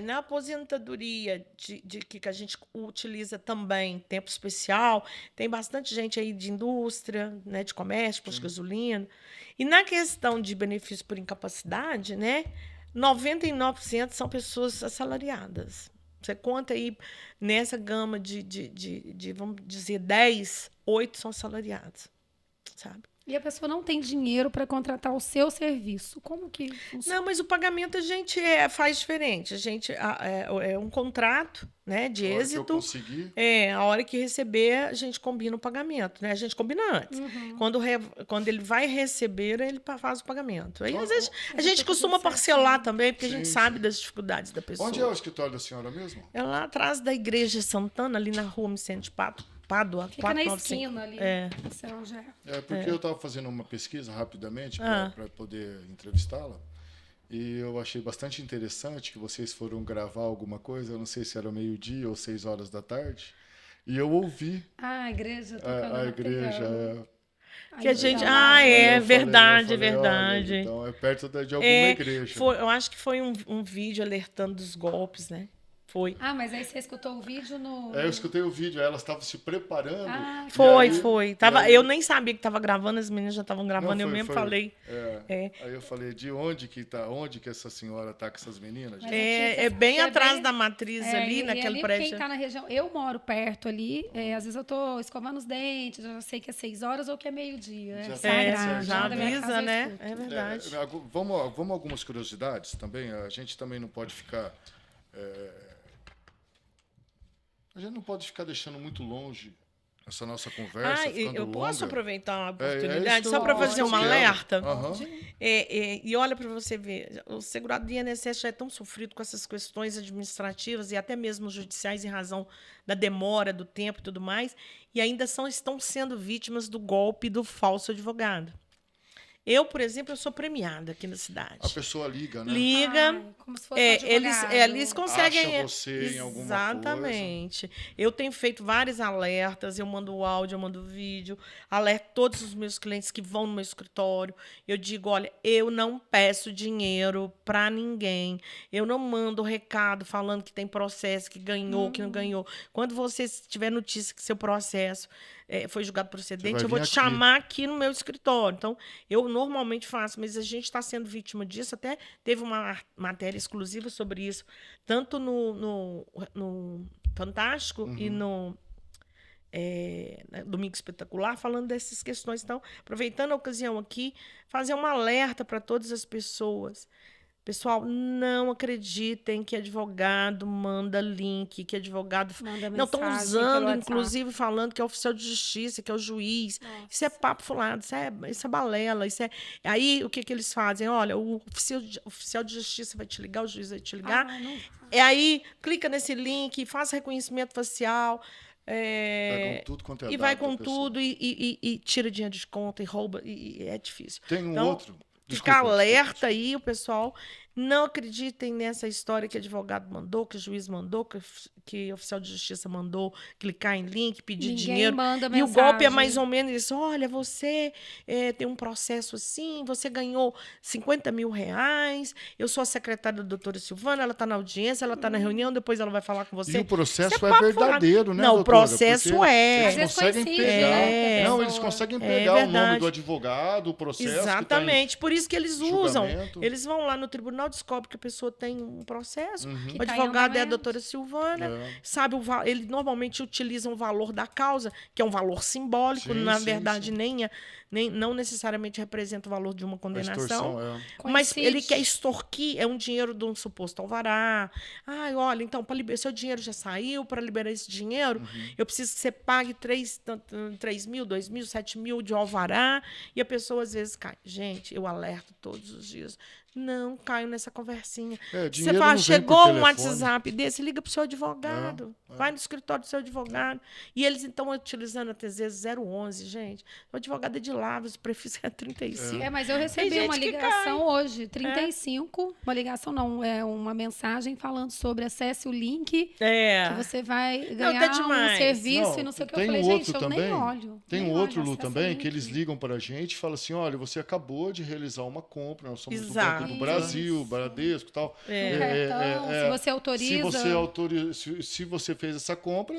Na aposentadoria que a gente utiliza também tempo especial, tem bastante gente aí de indústria, né, de comércio, posto de gasolina. E na questão de benefício por incapacidade, né, 99% são pessoas assalariadas. Você conta aí nessa gama de vamos dizer, 10, 8 são assalariados, sabe?
E a pessoa não tem dinheiro para contratar o seu serviço. Como que funciona?
Não, mas o pagamento a gente faz diferente. A gente é um contrato, né, de
A hora que eu
êxito.
conseguir.
A hora que receber, a gente combina o pagamento, né? A gente combina antes. Quando ele vai receber, ele faz o pagamento. Aí, às vezes, a gente costuma parcelar também, porque a gente
Sim,
sabe
sim.
das dificuldades da pessoa.
Onde é o escritório da senhora mesmo?
É lá atrás da Igreja Santana, ali na rua Vicente Pádua,
Fica na
495.
esquina ali. Não sei onde é.
Porque eu estava fazendo uma pesquisa rapidamente para poder entrevistá-la. E eu achei bastante interessante que vocês foram gravar alguma coisa, eu não sei se era meio-dia ou 6 horas da tarde. E eu ouvi
Ah, a igreja tocando
a
na
igreja.
TV.
Que a gente...
legal.
é
Eu
verdade,
falei,
é verdade.
olha, então é perto de alguma igreja.
Eu acho que foi um vídeo alertando dos golpes, né? Foi.
Ah, mas aí você escutou o vídeo no...
Eu escutei o vídeo, elas estavam se preparando.
Ah,
e
Foi.
e
Tava, eu nem sabia que estava gravando, as meninas já estavam gravando,
Não,
eu
foi-
mesmo
foi.
falei.
Aí eu falei, de onde que essa senhora tá com essas meninas? gente?
É bem
é
atrás
bem-
da matriz ali,
e
naquele
ali
prédio.
quem tá na região... Eu moro perto ali, às vezes eu tô escovando os dentes, eu já sei que é 6 horas ou que é meio-dia.
Já
É
sabe
sagrado.
Já
da minha
avisa,
casa eu
né?
escuto.
É verdade.
Vamos algumas curiosidades também. A gente também não pode ficar. A gente não pode ficar deixando muito longe essa nossa conversa. ficando
eu posso
longa.
aproveitar uma
É
oportunidade
isso
só para
que eu
fazer um
quero.
alerta?
Aham.
E olha para você ver, o segurado do INSS já é tão sofrido com essas questões administrativas e até mesmo judiciais em razão da demora, do tempo e tudo mais, e ainda estão sendo vítimas do golpe do falso advogado. Eu, por exemplo, eu sou premiada aqui na cidade.
A pessoa liga, né?
Liga.
Ai, como se fosse um advogado.
Eles conseguem.
Acha você em alguma
Exatamente. Eu tenho feito vários alertas, eu mando o áudio, eu mando o vídeo, alerto todos os meus clientes que vão no meu escritório. Eu digo, olha, eu não peço dinheiro para ninguém. Eu não mando recado falando que tem processo, que ganhou, que não ganhou. Quando você tiver notícia que seu processo foi julgado procedente, eu vou te chamar aqui no meu escritório. Então, eu normalmente faço, mas a gente está sendo vítima disso. Até teve uma matéria exclusiva sobre isso, tanto no Fantástico e no Domingo Espetacular, falando dessas questões. Então, aproveitando a ocasião aqui, fazer um alerta para todas as pessoas. Pessoal, não acreditem que advogado manda link, que advogado... Não, estão usando, inclusive, falando que é oficial de justiça, que é o juiz. Nossa. Isso é papo fulado, isso é balela. Aí, o que eles fazem? Olha, o oficial de justiça vai te ligar, o juiz vai te ligar. Aí, clica nesse link, faz reconhecimento facial...
vai com tudo quanto é
e vai com tudo e tira dinheiro de conta e rouba. E é difícil.
Tem um outro...
Ficar alerta aí, o pessoal. Não acreditem nessa história que advogado mandou, que juiz mandou, que oficial de justiça mandou clicar em link, pedir dinheiro.
Manda
e
mensagem.
o golpe é mais ou menos isso. Olha, você tem um processo assim, você ganhou 50 mil reais, eu sou a secretária da doutora Silvana, ela está na audiência, ela está na reunião, depois ela vai falar com você.
E o processo é verdadeiro, né,
Não,
doutora?
o processo
Eles conseguem pegar. Não, eles conseguem pegar o nome do advogado, o processo.
Exatamente. Por isso que eles usam.
Julgamento.
Eles vão lá no tribunal, descobrem que a pessoa tem um processo.
Uhum.
O advogado é a doutora Silvana. Sabe, ele normalmente utiliza um valor da causa, que é um valor simbólico, na verdade, não necessariamente representa o valor de uma condenação. Mas ele quer extorquir, é um dinheiro de um suposto alvará. Ai, olha, então, seu dinheiro já saiu, para liberar esse dinheiro, eu preciso que você pague 3 mil, 2 mil, 7 mil de alvará, e a pessoa às vezes cai. Gente, eu alerto todos os dias. Não caio nessa conversinha. Você fala, chegou um WhatsApp desse, liga para o seu advogado. Vai no escritório do seu advogado. E eles estão utilizando até vezes 011, gente. O advogado é de Lavras, o prefixo é 35.
Mas eu recebi uma ligação hoje, 35. Uma ligação não, é uma mensagem falando sobre acesse o link que você vai ganhar um serviço e não sei o que. Eu falei, gente, eu nem olho.
Tem um outro, Lu, também, que eles ligam para a gente e falam assim, olha, você acabou de realizar uma compra, nós somos do Banco do Brasil, Bradesco e tal.
Se você autoriza...
Se você fez essa compra,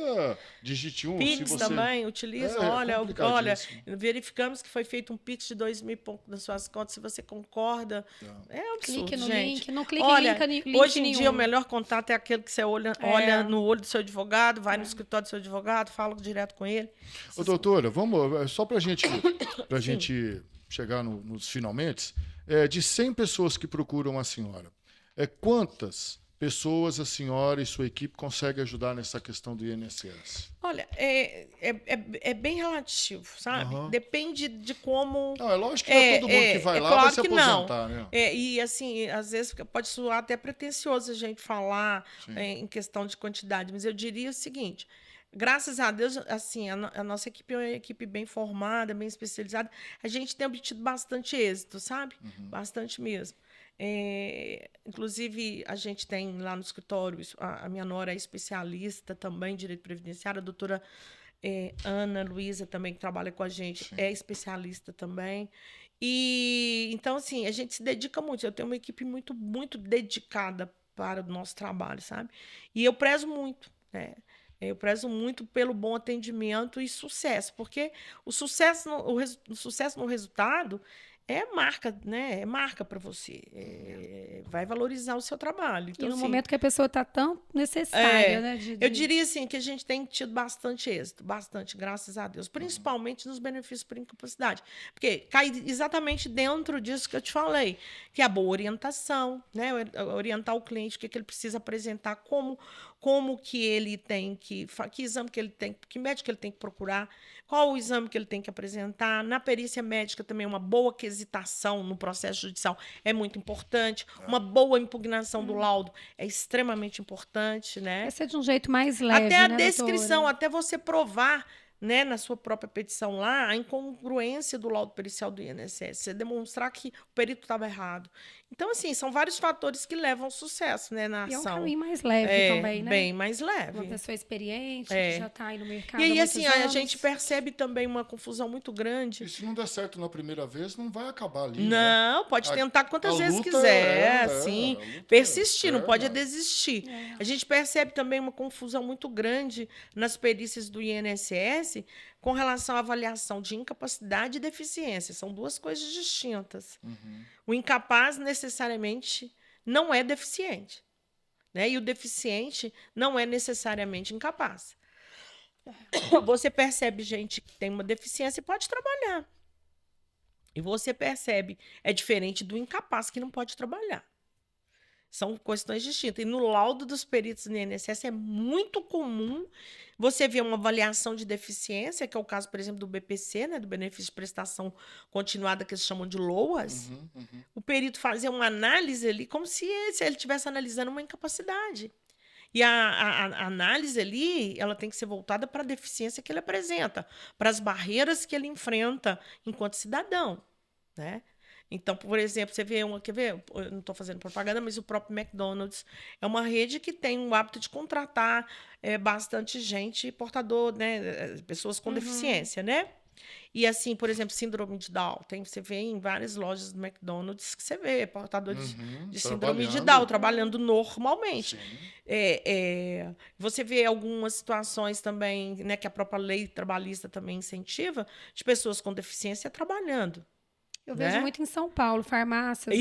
digite um.
Pix também utiliza. Olha, verificamos que foi feito um Pix de 2 mil e pouco nas suas contas. Se você concorda, é um absurdo,
clique no
gente.
link, não clique
em link hoje em dia, o melhor contato é aquele que você olha no olho do seu advogado, vai no escritório do seu advogado, fala direto com ele.
Ô, doutora, vamos, só para a gente chegar nos finalmente, de 100 pessoas que procuram a senhora, quantas pessoas a senhora e sua equipe conseguem ajudar nessa questão do INSS?
Olha, é bem relativo, sabe? Depende de como...
Não, é lógico que não é todo mundo que vai lá vai se aposentar, né?
E, assim, às vezes pode soar até pretensioso a gente falar em questão de quantidade, mas eu diria o seguinte... Graças a Deus, assim, a nossa equipe é uma equipe bem formada, bem especializada. A gente tem obtido bastante êxito, sabe? Bastante mesmo. Inclusive, a gente tem lá no escritório, a minha nora é especialista também em direito previdenciário, a doutora Ana Luísa também, que trabalha com a gente, é especialista também. E então, assim, a gente se dedica muito. Eu tenho uma equipe muito, muito dedicada para o nosso trabalho, sabe? E eu prezo muito, né? Eu prezo muito pelo bom atendimento e sucesso, porque o sucesso no resultado é marca, né? É marca para você. Vai valorizar o seu trabalho. Então,
e no
assim,
momento que a pessoa está tão necessária, né?
Eu diria assim que a gente tem tido bastante êxito, bastante, graças a Deus, principalmente nos benefícios por incapacidade. Porque cai exatamente dentro disso que eu te falei, que é a boa orientação, né? Orientar o cliente, o que ele precisa apresentar, como que ele tem que exame que ele tem, que médico ele tem que procurar, qual o exame que ele tem que apresentar. Na perícia médica também uma boa quesitação no processo judicial é muito importante, uma boa impugnação do laudo é extremamente importante, né?
Esse é de um jeito mais leve,
até a
né,
descrição,
doutora?
até você provar né, na sua própria petição lá, a incongruência do laudo pericial do INSS, você demonstrar que o perito estava errado. Então, assim, são vários fatores que levam ao sucesso, né, na
E é um
ação.
caminho mais leve também, né?
Bem mais
Uma
leve.
pessoa experiente, que já está aí no mercado
E
há
aí,
muitos
assim, a
anos.
gente percebe também uma confusão muito grande.
E se não der certo na primeira vez, não vai acabar ali, né?
Não, pode tentar quantas vezes
luta
quiser, assim,
a luta
persistir, não
eterna.
pode desistir. A gente percebe também uma confusão muito grande nas perícias do INSS com relação à avaliação de incapacidade e deficiência. São duas coisas distintas. O incapaz necessariamente não é deficiente, né? E o deficiente não é necessariamente incapaz. Você percebe gente que tem uma deficiência e pode trabalhar. E você percebe, é diferente do incapaz que não pode trabalhar. São questões distintas. E no laudo dos peritos do INSS é muito comum você ver uma avaliação de deficiência, que é o caso, por exemplo, do BPC, né, do benefício de prestação continuada, que eles chamam de LOAS. O perito fazer uma análise ali como se ele estivesse analisando uma incapacidade. E a análise ali, ela tem que ser voltada para a deficiência que ele apresenta, para as barreiras que ele enfrenta enquanto cidadão, né? Então, por exemplo, você vê quer ver? Eu não estou fazendo propaganda, mas o próprio McDonald's é uma rede que tem o hábito de contratar bastante gente portador, né? Pessoas com deficiência, né? E assim, por exemplo, síndrome de Down. Você vê em várias lojas do McDonald's que você vê portadores de síndrome de Down trabalhando normalmente. Você vê algumas situações também, né, que a própria lei trabalhista também incentiva, de pessoas com deficiência trabalhando.
Eu vejo muito em São Paulo, farmácias,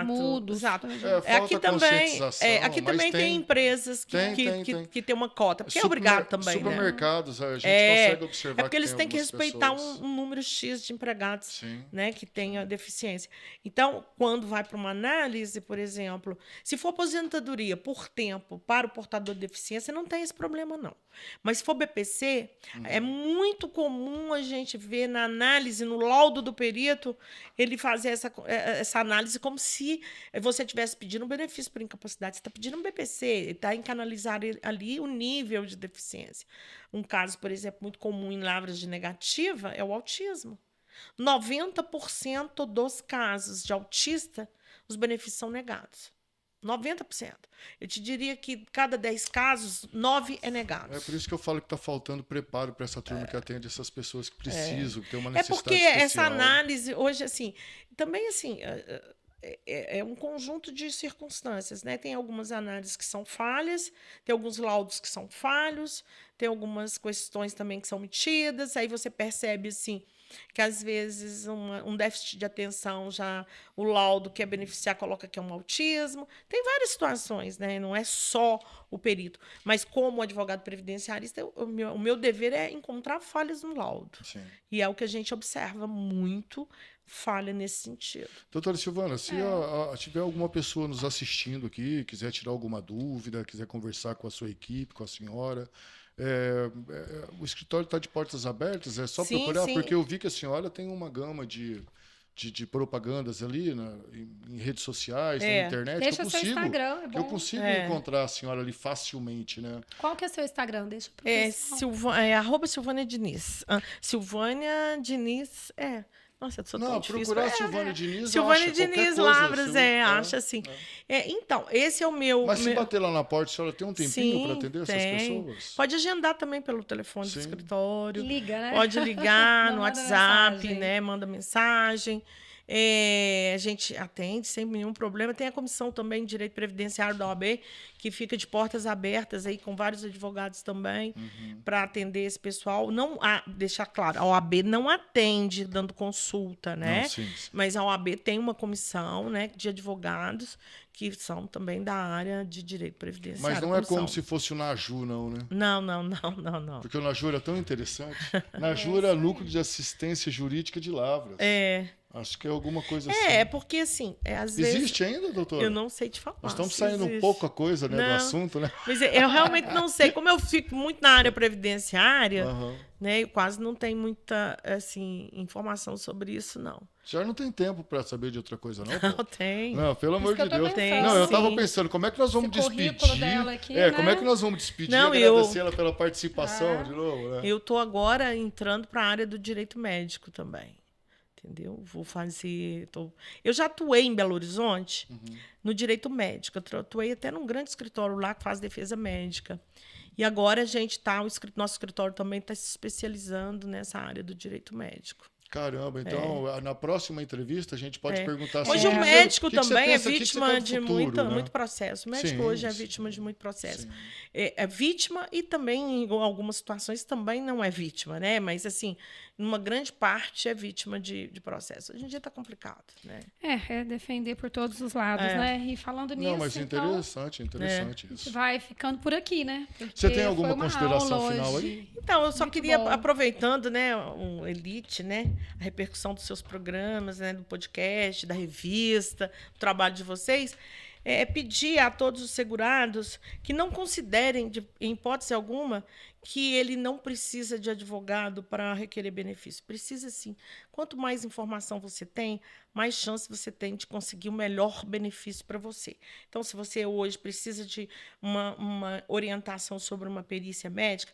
mudos.
Exato.
Aqui também,
aqui também tem empresas que tem uma cota, porque é obrigado também,
supermercados,
né?
A gente consegue observar
porque eles têm que respeitar um número X de empregados, né, que tenha deficiência. Então, quando vai para uma análise, por exemplo, se for aposentadoria por tempo para o portador de deficiência, não tem esse problema, não. Mas se for BPC, é muito comum a gente ver na análise, no laudo do perito, ele fazer essa análise como se você estivesse pedindo um benefício por incapacidade. Você está pedindo um BPC, está em canalizar ali o nível de deficiência. Um caso, por exemplo, muito comum em lavras de negativa é o autismo. 90% dos casos de autista, os benefícios são negados. 90%. Eu te diria que cada 10 casos, 9 é negado.
É por isso que eu falo que está faltando preparo para essa turma que atende essas pessoas que precisam, que tem uma necessidade
porque
especial.
Essa análise, hoje, assim, também, assim, é um conjunto de circunstâncias, né? Tem algumas análises que são falhas, tem alguns laudos que são falhos, tem algumas questões também que são omitidas, aí você percebe, assim, que às vezes um déficit de atenção, já o laudo que é beneficiar coloca que é um autismo. Tem várias situações, né? Não é só o perito. Mas como advogado previdenciarista, o meu dever é encontrar falhas no laudo.
Sim.
E é o que a gente observa muito, falha nesse sentido.
Doutora Silvana, se tiver alguma pessoa nos assistindo aqui, quiser tirar alguma dúvida, quiser conversar com a sua equipe, com a senhora... o escritório está de portas abertas, é só procurar, porque eu vi que a senhora tem uma gama de propagandas ali em redes sociais, na internet.
Deixa seu Instagram, é bom.
Eu consigo encontrar a senhora ali facilmente, né?
Qual que é o seu Instagram? Deixa pro
@ Silvânia Diniz. Silvânia Diniz, Nossa, eu sou tão difícil.
Procurar Silvânia Diniz,
Silvânia Diniz Lavras, acha assim. Então, esse é o meu...
Mas se bater lá na porta, a senhora tem um tempinho para atender essas pessoas?
Pode agendar também pelo telefone do escritório.
Liga, né?
Pode ligar no WhatsApp, né? Manda mensagem. A gente atende sem nenhum problema. Tem a comissão também de Direito Previdenciário da OAB, que fica de portas abertas aí com vários advogados também para atender esse pessoal. Não, deixar claro, a OAB não atende dando consulta, né?
Não, sim.
Mas a OAB tem uma comissão, né, de advogados que são também da área de direito previdenciário.
Mas não é como se fosse o Naju, não, né?
Não.
Porque o Naju era tão interessante. Naju era Núcleo de Assistência Jurídica de Lavras. Acho que é alguma coisa assim.
Porque assim, às vezes...
Existe ainda, doutora?
Eu não sei te falar.
Nós estamos
se
saindo
existe.
pouca coisa, né, do
Não.
assunto, né?
Mas eu realmente não sei. Como eu fico muito na área previdenciária,
Aham.
né, eu quase não tenho muita assim, informação sobre isso, não.
Já não tem tempo para saber de outra coisa, não,
Não
pô?
tem.
Não, pelo amor
que
de
eu tô
Deus.
pensando.
Não, eu
Sim.
tava pensando, como é que nós vamos
Esse currículo
despedir?
dela aqui,
Como
né?
é que nós vamos despedir
Não,
e agradecer ela pela participação
Ah.
de novo, né?
Eu estou agora entrando para a área do direito médico também. Entendeu? Vou fazer. Eu já atuei em Belo Horizonte no direito médico. Eu atuei até num grande escritório lá que faz defesa médica. E agora a gente está, nosso escritório também está se especializando nessa área do direito médico.
Caramba, então na próxima entrevista a gente pode perguntar
Hoje o
assim,
médico
que você
também
pensa,
é
que você
vítima
quer do
de
futuro, né?
muito processo. O médico
Sim,
hoje é
sim.
vítima de muito processo.
Sim.
É vítima e também, em algumas situações, também não é vítima, né? Mas, assim, numa grande parte é vítima de processo. Hoje em dia está complicado, né?
É defender por todos os lados,
É.
né? E falando nisso,
Não, mas
então,
interessante
a gente
isso.
vai ficando por aqui, né? Porque
Você tem alguma
foi uma
consideração
aula
final
hoje.
aí?
Então, eu só
Muito
queria,
bom.
aproveitando, né, o Elite, né, a repercussão dos seus programas, né, do podcast, da revista, do trabalho de vocês, pedir a todos os segurados que não considerem, em hipótese alguma, que ele não precisa de advogado para requerer benefício. Precisa sim. Quanto mais informação você tem, mais chance você tem de conseguir o melhor benefício para você. Então, se você hoje precisa de uma orientação sobre uma perícia médica,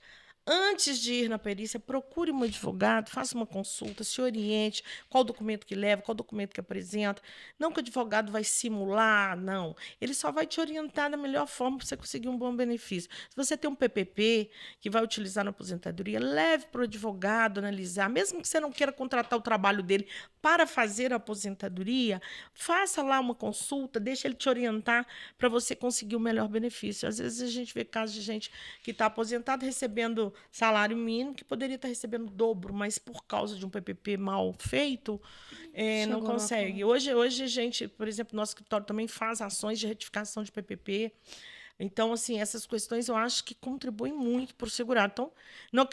antes de ir na perícia, procure um advogado, faça uma consulta, se oriente, qual documento que leva, qual documento que apresenta. Não que o advogado vai simular, não. Ele só vai te orientar da melhor forma para você conseguir um bom benefício. Se você tem um PPP que vai utilizar na aposentadoria, leve para o advogado analisar. Mesmo que você não queira contratar o trabalho dele para fazer a aposentadoria, faça lá uma consulta, deixe ele te orientar para você conseguir o melhor benefício. Às vezes a gente vê casos de gente que está aposentado recebendo salário mínimo, que poderia estar recebendo o dobro, mas por causa de um PPP mal feito, não consegue. Hoje a gente, por exemplo, nosso escritório também faz ações de retificação de PPP. Então, assim, essas questões eu acho que contribuem muito para o segurado. Então, não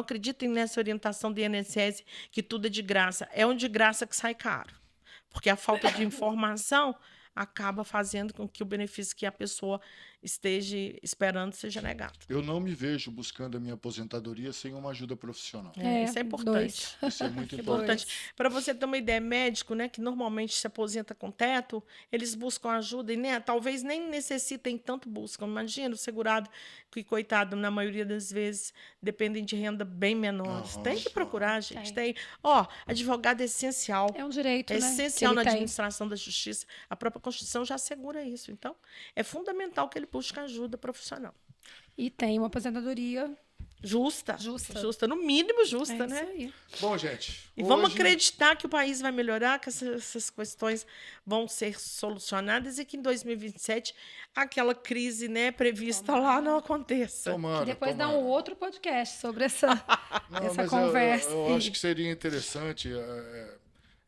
acreditem nessa orientação do INSS que tudo é de graça. É um de graça que sai caro. Porque a falta de informação acaba fazendo com que o benefício que a pessoa esteja esperando seja negado.
Eu não me vejo buscando a minha aposentadoria sem uma ajuda profissional.
Isso é importante.
Isso é muito
Importante.
importante.
Para você ter uma ideia, médico, né, que normalmente se aposenta com teto, eles buscam ajuda e, né, talvez nem necessitem tanto buscam. Imagina o segurado que, coitado, na maioria das vezes, dependem de renda bem menores. Tem que procurar, gente. Tem. Advogado é essencial.
É um direito,
É
né?
essencial na
que ele tem.
administração da justiça. A própria Constituição já assegura isso. Então, é fundamental que ele busque ajuda profissional.
E tem uma aposentadoria
Justa.
Justa.
No mínimo justa,
é
né?
isso aí.
Bom, gente,
E vamos
hoje-
acreditar que o país vai melhorar, que essas questões vão ser solucionadas e que em 2027 aquela crise, né, prevista lá não aconteça.
Tomara,
Que depois dá
tomara.
um outro podcast sobre essa,
Não,
essa
mas
conversa.
eu acho que seria interessante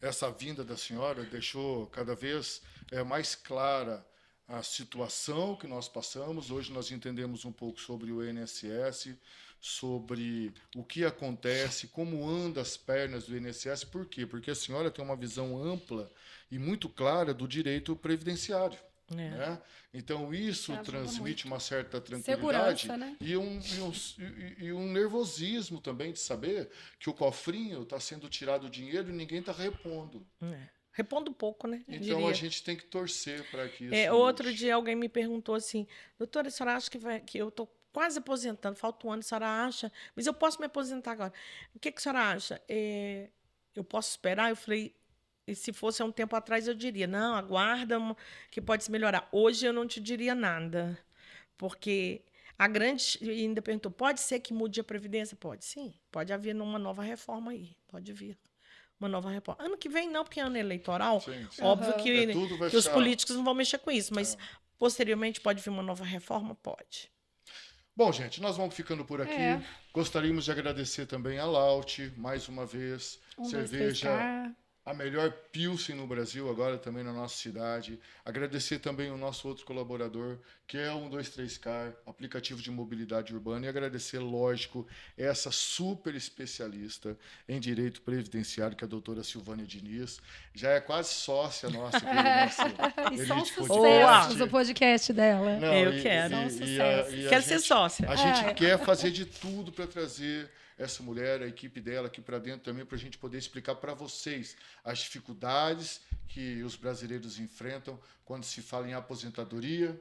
essa vinda da senhora, deixou cada vez mais clara a situação que nós passamos. Hoje nós entendemos um pouco sobre o INSS, sobre o que acontece, como andam as pernas do INSS. Por quê? Porque a senhora tem uma visão ampla e muito clara do direito previdenciário. Né? Então, isso
Ajuda
transmite
muito.
uma certa tranquilidade
Segurança, né?
e um nervosismo também de saber que o cofrinho está sendo tirado o dinheiro e ninguém está repondo.
Repondo pouco, né?
Então,
diria.
a gente tem que torcer para que isso...
Outro dia alguém me perguntou assim, doutora, a senhora acha que eu estou quase aposentando, falta um ano, a senhora acha? Mas eu posso me aposentar agora. O que a senhora acha? Eu posso esperar? Eu falei, e se fosse há um tempo atrás, eu diria, não, aguarda que pode se melhorar. Hoje eu não te diria nada, porque a grande ainda perguntou, pode ser que mude a Previdência? Pode, sim. Pode haver uma nova reforma aí, pode vir. Uma nova reforma. Ano que vem não, porque é ano eleitoral.
Sim.
Óbvio
Tudo vai
que os
ficar-
políticos não vão mexer com isso, mas posteriormente pode vir uma nova reforma? Pode.
Bom, gente, nós vamos ficando por aqui.
É.
Gostaríamos de agradecer também a Laut, mais uma vez.
1, 2, 3,
Cerveja
cá.
a melhor Pilsen no Brasil, agora também na nossa cidade. Agradecer também o nosso outro colaborador, que é o 123Car, aplicativo de mobilidade urbana. E agradecer, lógico, essa super especialista em direito previdenciário, que é a doutora Silvânia Diniz. Já é quase sócia nossa aqui no nosso
E são
Elite
sucessos o podcast dela.
Não,
Eu quero.
São sucessos.
Quero ser sócia.
A gente quer fazer de tudo para trazer essa mulher, a equipe dela aqui para dentro também, para a gente poder explicar para vocês as dificuldades que os brasileiros enfrentam quando se fala em aposentadoria,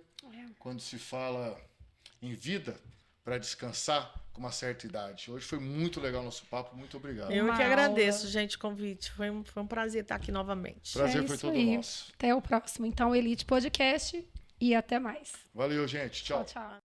quando se fala em vida para descansar com uma certa idade. Hoje foi muito legal o nosso papo, muito obrigado.
Eu
Uma
que agradeço,
aula.
gente, o convite. Foi um prazer estar aqui novamente.
Prazer foi
isso
todo
aí.
nosso.
Até o próximo. Então, Elite Podcast e até mais.
Valeu, gente. Tchau.
Tchau, tchau.